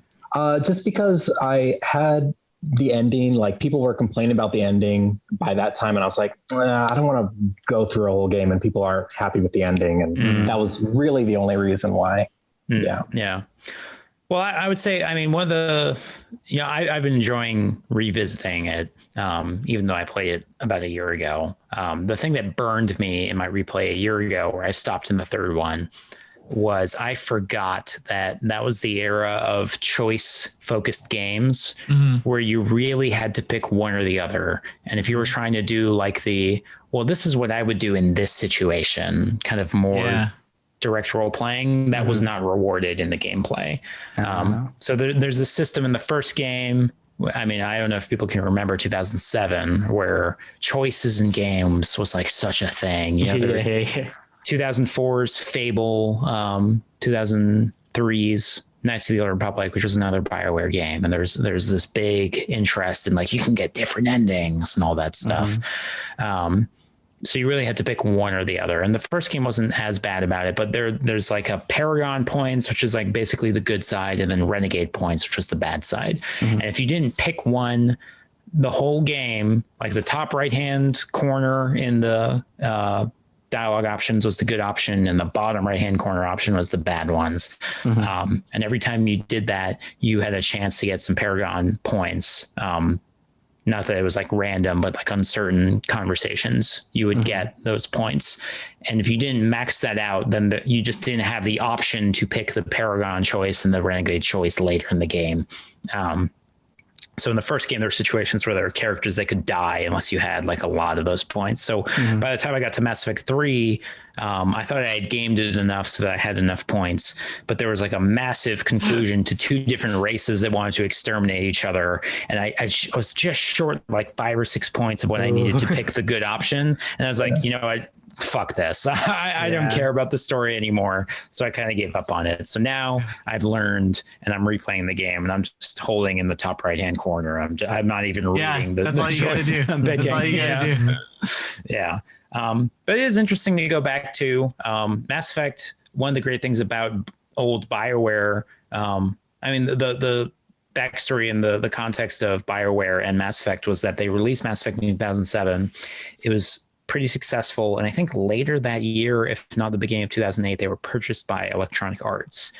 Just because I had the ending, like people were complaining about the ending by that time, and I was like, I don't want to go through a whole game and people aren't happy with the ending, and that was really the only reason why. Yeah. Well, I would say, one of the, I've been enjoying revisiting it, even though I played it about a year ago. The thing that burned me in my replay a year ago, where I stopped in the third one, was I forgot that was the era of choice focused games where you really had to pick one or the other. And if you were trying to do like this is what I would do in this situation, kind of more direct role playing, that was not rewarded in the gameplay. So there's a system in the first game. I don't know if people can remember 2007, where choices in games was like such a thing. 2004's Fable, 2003's Knights of the Old Republic, which was another BioWare game. And there's this big interest in like, you can get different endings and all that stuff. So you really had to pick one or the other. And the first game wasn't as bad about it, but there's like a Paragon points, which is like basically the good side, and then Renegade points, which was the bad side. And if you didn't pick one, the whole game, like the top right-hand corner in the dialogue options was the good option, and the bottom right-hand corner option was the bad ones. And every time you did that, you had a chance to get some Paragon points. Not that it was like random, but like on certain conversations, you would get those points. And if you didn't max that out, then you just didn't have the option to pick the Paragon choice and the Renegade choice later in the game. So in the first game, there were situations where there were characters that could die unless you had like a lot of those points. So by the time I got to Mass Effect 3, I thought I had gamed it enough so that I had enough points, but there was like a massive conclusion to two different races that wanted to exterminate each other. And I was just short like 5 or 6 points of what I needed to pick the good option. And I was like, fuck this. I don't care about the story anymore. So I kind of gave up on it. So now I've learned and I'm replaying the game and I'm just holding in the top right-hand corner. I'm not even reading the choice I'm picking. That's all you gotta do. Yeah. But it is interesting to go back to Mass Effect. One of the great things about old BioWare, I mean, the backstory and the context of BioWare and Mass Effect was that they released Mass Effect in 2007. It was pretty successful. And I think later that year, if not the beginning of 2008, they were purchased by Electronic Arts.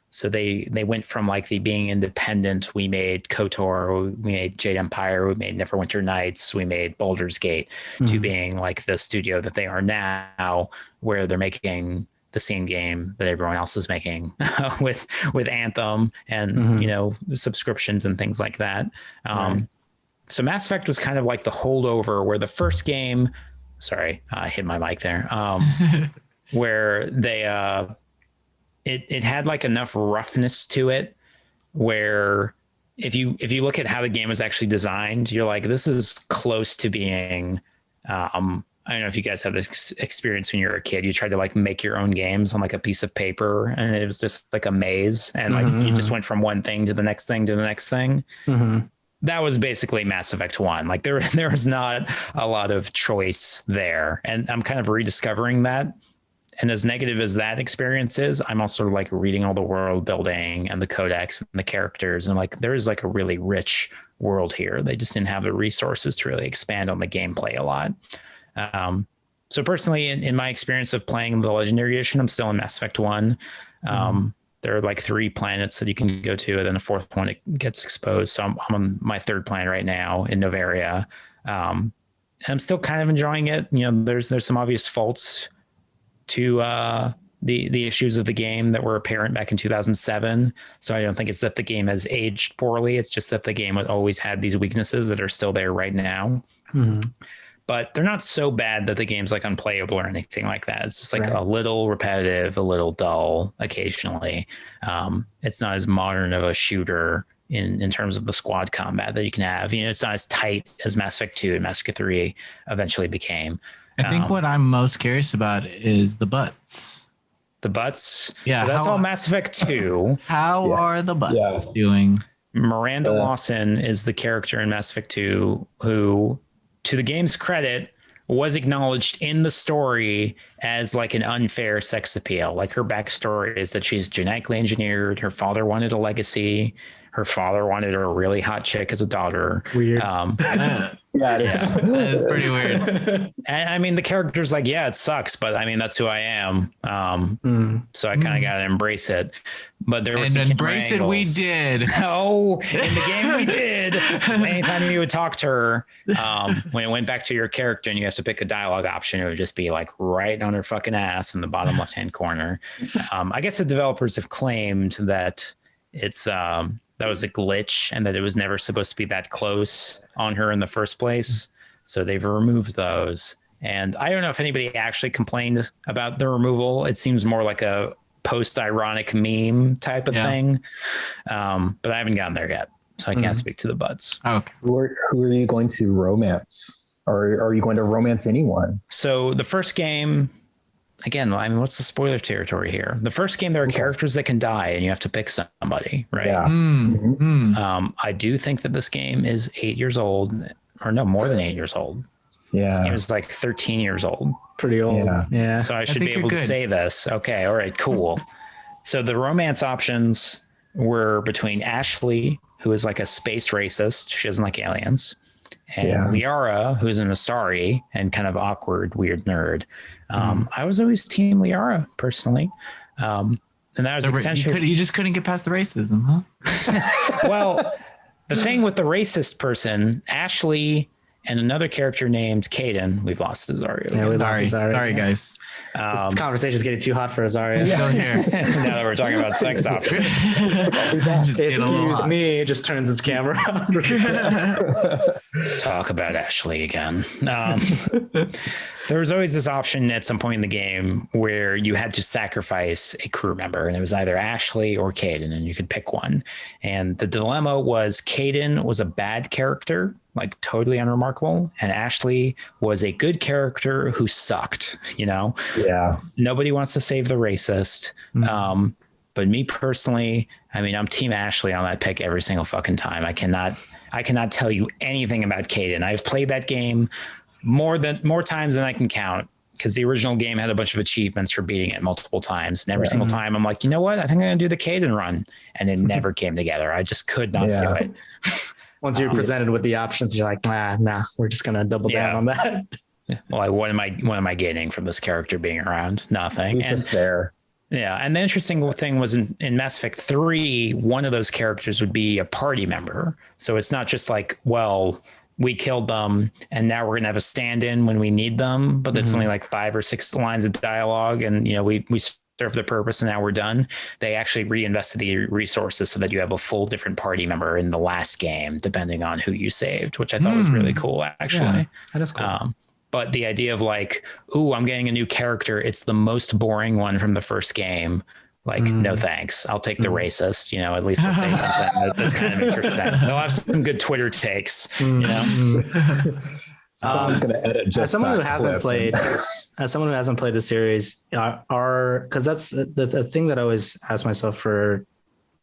So they went from like the being independent. We made KOTOR, we made Jade Empire, we made Neverwinter Nights, we made Baldur's Gate, to being like the studio that they are now, where they're making the same game that everyone else is making with Anthem and you know, subscriptions and things like that. So Mass Effect was kind of like the holdover where the first game, sorry, I hit my mic there, where they it had like enough roughness to it where if you look at how the game was actually designed, you're like, this is close to being I don't know if you guys have this experience when you're a kid. You tried to like make your own games on like a piece of paper and it was just like a maze. And like you just went from one thing to the next thing to the next thing. That was basically Mass Effect 1. Like there was not a lot of choice there. And I'm kind of rediscovering that. And as negative as that experience is, I'm also like reading all the world building and the codex and the characters. And like, there is like a really rich world here. They just didn't have the resources to really expand on the gameplay a lot. So personally, in my experience of playing the Legendary Edition, I'm still in Mass Effect 1. There are like 3 planets that you can go to, and then a 4th one it gets exposed. So I'm on my 3rd planet right now in Novaria. And I'm still kind of enjoying it. You know, there's some obvious faults to the issues of the game that were apparent back in 2007. So I don't think it's that the game has aged poorly. It's just that the game always had these weaknesses that are still there right now. But they're not so bad that the game's like unplayable or anything like that. It's just like a little repetitive, a little dull occasionally. It's not as modern of a shooter in terms of the squad combat that you can have. You know, it's not as tight as Mass Effect 2 and Mass Effect 3 eventually became. I think what I'm most curious about is the butts. The butts? Yeah. So that's all Mass Effect 2. How are the butts doing? Miranda Lawson is the character in Mass Effect 2 who, to the game's credit, was acknowledged in the story as like an unfair sex appeal. Like her backstory is that she's genetically engineered. Her father wanted a legacy. Her father wanted a really hot chick as a daughter. Weird. It's pretty weird. And I mean, the character's like, yeah, it sucks, but I mean, that's who I am. So I kind of got to embrace it. But there was embrace it. We did. Oh, in the game we did. Anytime you would talk to her, when it went back to your character and you have to pick a dialogue option, it would just be like right on her fucking ass in the bottom left-hand corner. I guess the developers have claimed that it's that was a glitch and that it was never supposed to be that close on her in the first place. So they've removed those. And I don't know if anybody actually complained about the removal. It seems more like a post-ironic meme type of thing. But I haven't gotten there yet, so I can't speak to the butts. Okay. Who are you going to romance? Or are you going to romance anyone? So the first game, again, I mean, what's the spoiler territory here? The first game, there are characters that can die and you have to pick somebody, right? Yeah. I do think that this game is 8 years old, or no, more than 8 years old. Yeah. This game is like 13 years old. Pretty old. Yeah. So I should be able to say this. Okay. All right, cool. So the romance options were between Ashley, who is like a space racist. She doesn't like aliens. And Liara, who's an Asari and kind of awkward, weird nerd. I was always team Liara personally. And that was essentially... You just couldn't get past the racism, huh? Well, the thing with the racist person, Ashley and another character named Caden, we've lost Azaria. Yeah, we lost Azaria. Sorry, guys. This conversation is getting too hot for Azaria. Still here. Now that we're talking about sex options. Excuse me, just turns his camera on. Talk about Ashley again. There was always this option at some point in the game where you had to sacrifice a crew member, and it was either Ashley or Caden, and you could pick one. And the dilemma was Caden was a bad character, like totally unremarkable, and Ashley was a good character who sucked, you know? Yeah. Nobody wants to save the racist. But me personally, I mean, I'm Team Ashley on that pick every single fucking time. I cannot tell you anything about Caden. I've played that game more times than I can count, because the original game had a bunch of achievements for beating it multiple times. And every single time I'm like, you know what? I think I'm going to do the Caden run. And it never came together. I just could not do it. Once you're presented with the options, you're like, nah, we're just going to double down on that. Well, what am I gaining from this character being around? Nothing. He's just there. Yeah. And the interesting thing was in Mass Effect 3, one of those characters would be a party member. So it's not just like, well, we killed them and now we're going to have a stand-in when we need them, but it's only like 5 or 6 lines of dialogue, and we serve the purpose and now we're done. They actually reinvested the resources so that you have a full different party member in the last game, depending on who you saved, which I thought was really cool, actually. Yeah, that is cool. But the idea of like, ooh, I'm getting a new character, it's the most boring one from the first game. Like, no thanks. I'll take the racist. At least they'll say something that's kind of interesting. They'll have some good Twitter takes. I'm going to edit just as someone who hasn't played the series, because that's the thing that I always ask myself for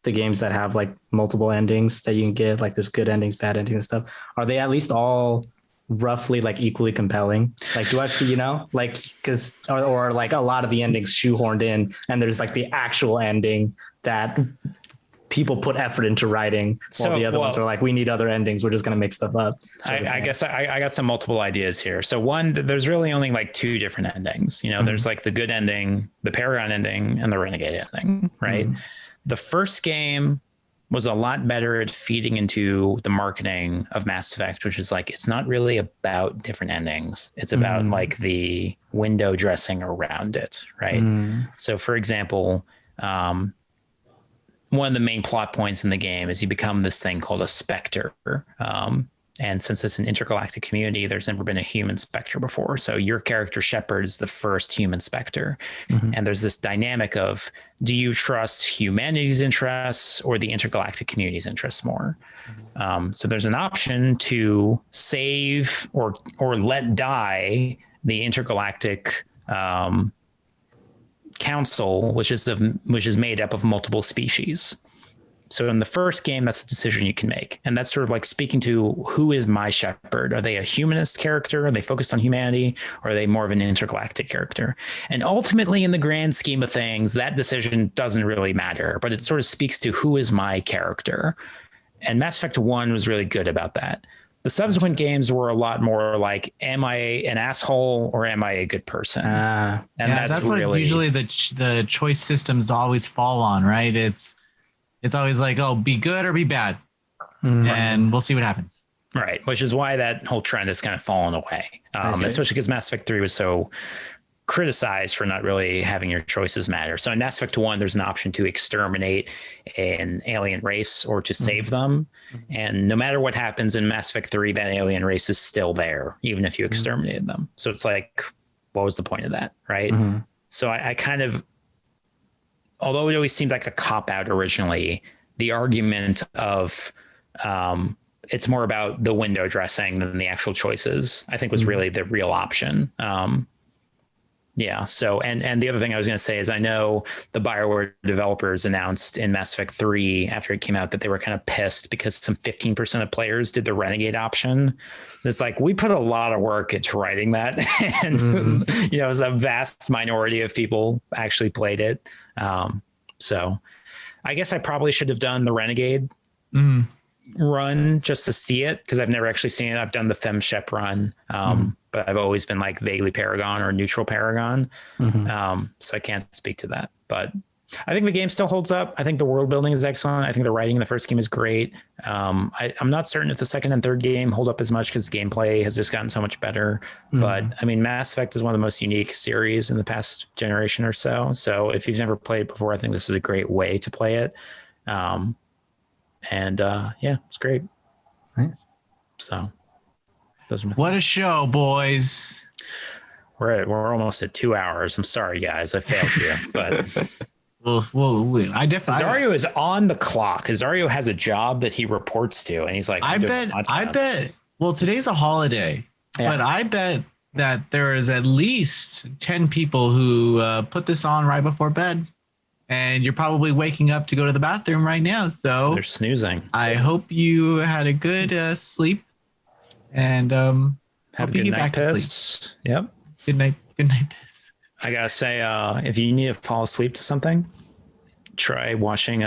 the games that have like multiple endings that you can get. Like, there's good endings, bad endings, and stuff. Are they at least all roughly like equally compelling? Like, do I have to, like, because or like a lot of the endings shoehorned in, and there's like the actual ending that people put effort into writing, while the other ones are like, we need other endings, we're just going to make stuff up. I guess I got some multiple ideas here. So one, there's really only like 2 different endings. There's like the good ending, the Paragon ending, and the Renegade ending, right? The first game was a lot better at feeding into the marketing of Mass Effect, which is like, it's not really about different endings. It's about like the window dressing around it, right? So for example, one of the main plot points in the game is you become this thing called a Spectre. And since it's an intergalactic community, there's never been a human Spectre before. So your character Shepard is the first human Spectre. And there's this dynamic of, do you trust humanity's interests or the intergalactic community's interests more? So there's an option to save or let die the intergalactic council, which is made up of multiple species. So in the first game, that's a decision you can make. And that's sort of like speaking to, who is my Shepard? Are they a humanist character? Are they focused on humanity? Or are they more of an intergalactic character? And ultimately, in the grand scheme of things, that decision doesn't really matter, but it sort of speaks to, who is my character? And Mass Effect 1 was really good about that. The subsequent games were a lot more like, am I an asshole or am I a good person? And that's really what usually the choice systems always fall on, right? It's always like, oh, be good or be bad. And we'll see what happens. Right. Which is why that whole trend has kind of fallen away. Especially because Mass Effect 3 was so criticized for not really having your choices matter. So in Mass Effect 1, there's an option to exterminate an alien race or to save them. And no matter what happens in Mass Effect 3, that alien race is still there, even if you exterminated them. So it's like, what was the point of that? Right. So I kind of, although it always seemed like a cop-out originally, the argument of it's more about the window dressing than the actual choices, I think was really the real option. So, and the other thing I was going to say is, I know the BioWare developers announced in Mass Effect 3 after it came out that they were kind of pissed because some 15% of players did the Renegade option. It's like, we put a lot of work into writing that, and it was a vast minority of people actually played it. So I guess I probably should have done the Renegade run just to see it, because I've never actually seen it. I've done the Fem Shep run, but I've always been like vaguely Paragon or neutral Paragon. So I can't speak to that, but I think the game still holds up. I think the world building is excellent. I think the writing in the first game is great. I'm not certain if the second and third game hold up as much, because gameplay has just gotten so much better. But I mean, Mass Effect is one of the most unique series in the past generation or so. So if you've never played it before, I think this is a great way to play it. It's great. Nice. So what a show, boys. We're almost at 2 hours. I'm sorry, guys. I failed you, but I definitely. Zario is on the clock. Zario has a job that he reports to, and he's like, I bet. Well, today's a holiday, but I bet that there is at least 10 people who put this on right before bed, and you're probably waking up to go to the bathroom right now. So they're snoozing. I hope you had a good sleep, and have a good night, piss. Yep. Good night, piss. I gotta say, if you need to fall asleep to something, try watching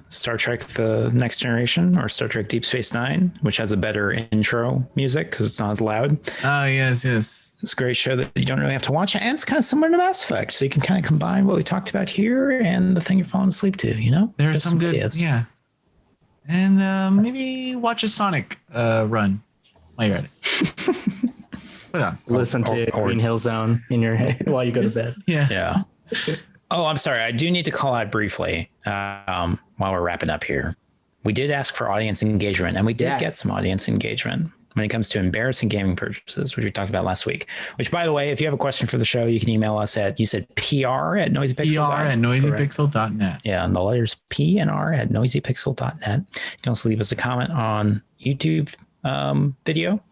Star Trek: The Next Generation or Star Trek: Deep Space Nine, which has a better intro music because it's not as loud. Oh, yes. It's a great show that you don't really have to watch, and it's kind of similar to Mass Effect, so you can kind of combine what we talked about here and the thing you're falling asleep to. You know, there's some good ideas. Yeah, and maybe watch a Sonic run while you're at it. Put on. Listen to Green Hill Zone in your head while you go to bed. Yeah. Oh, I'm sorry. I do need to call out briefly while we're wrapping up here. We did ask for audience engagement, and we did get some audience engagement when it comes to embarrassing gaming purchases, which we talked about last week. Which, by the way, if you have a question for the show, you can email us at, you said PR@noisypixel. PR@noisypixel.net. Yeah, and the letters P and R at noisypixel.net. You can also leave us a comment on YouTube video,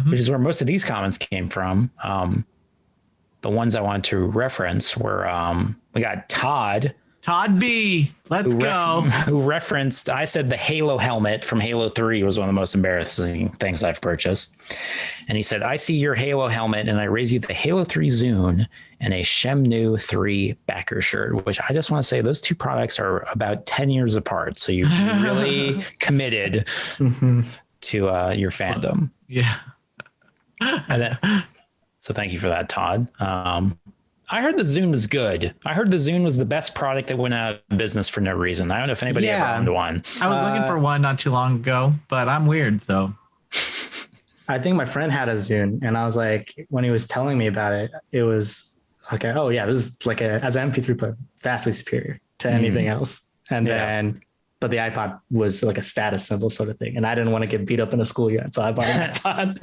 which is where most of these comments came from. The ones I wanted to reference were we got Todd B. Let's go. Who referenced, I said the Halo helmet from Halo 3 was one of the most embarrassing things I've purchased. And he said, I see your Halo helmet and I raise you the Halo 3 Zune and a Shenmue 3 backer shirt, which I just want to say those two products are about 10 years apart. So you're really committed to your fandom. Yeah. So thank you for that, Todd. I heard the Zune was good. I heard the Zune was the best product that went out of business for no reason. I don't know if anybody ever owned one. I was looking for one not too long ago, but I'm weird, so. I think my friend had a Zune, and I was like, when he was telling me about it, it was like, oh yeah, this is like as an MP3 player, vastly superior to anything else. And then, but the iPod was like a status symbol sort of thing, and I didn't want to get beat up in a schoolyard, so I bought an iPod.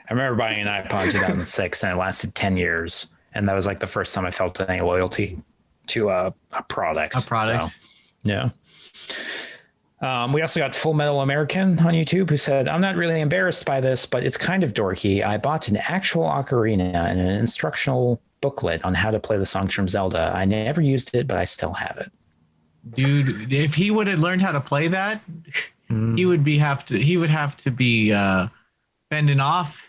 I remember buying an iPod in 2006, and it lasted 10 years. And that was like the first time I felt any loyalty to a product. So, yeah. We also got Full Metal American on YouTube who said, I'm not really embarrassed by this, but it's kind of dorky. I bought an actual ocarina and an instructional booklet on how to play the songs from Zelda. I never used it, but I still have it. Dude, if he would have learned how to play that, he would have to be bending off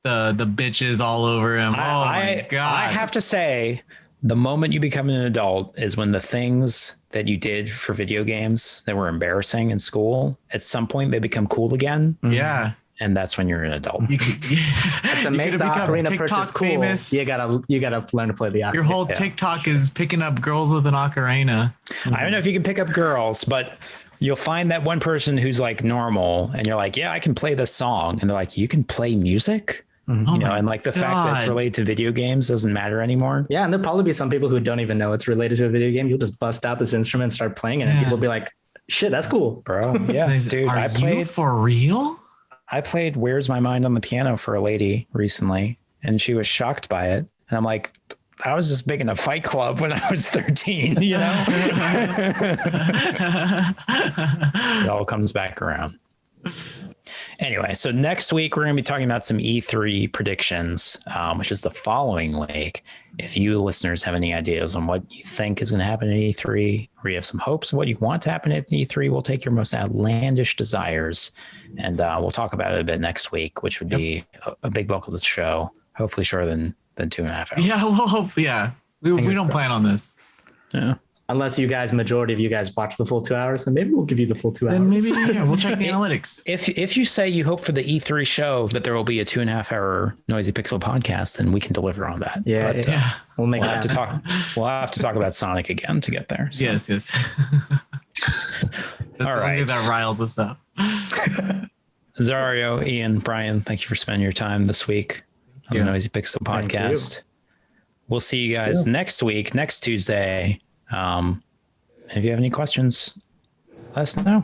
the bitches all over him. My God. I have to say, the moment you become an adult is when the things that you did for video games that were embarrassing in school, at some point they become cool again. Yeah. And that's when you're an adult. To make the ocarina purchase cool, famous. You gotta learn to play the ocarina. Your whole TikTok is picking up girls with an ocarina. I don't know if you can pick up girls, but you'll find that one person who's like normal and you're like, yeah, I can play this song. And they're like, you can play music? You know, and like the fact that it's related to video games doesn't matter anymore. Yeah, and there'll probably be some people who don't even know it's related to a video game. You'll just bust out this instrument and start playing it, and people will be like, shit, that's cool. Bro, yeah, dude, I played. You for real? I played Where's My Mind on the piano for a lady recently, and she was shocked by it. And I'm like, I was just big in a Fight Club when I was 13, you know? It all comes back around. Anyway, so next week we're going to be talking about some E3 predictions, which is the following week. If you listeners have any ideas on what you think is going to happen at E3, or you have some hopes of what you want to happen at E3, we'll take your most outlandish desires, and we'll talk about it a bit next week, which would be a big bulk of the show, hopefully shorter than 2.5 hours. Yeah, we'll hope. Yeah, we don't plan on this. Yeah. Unless you guys, majority of you guys watch the full 2 hours, then maybe we'll give you the full 2 hours. Then maybe we'll check the analytics. If you say you hope for the E3 show that there will be a 2.5 hour Noisy Pixel podcast, then we can deliver on that. Yeah, but, we'll have to talk. We'll have to talk about Sonic again to get there. So. Yes. That's all right. That riles us up. Zario, Ian, Brian, thank you for spending your time this week on the Noisy Pixel podcast. We'll see you guys next week, next Tuesday. If you have any questions, let us know.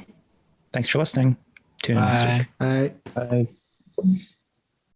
Thanks for listening. Tune in next week. Bye.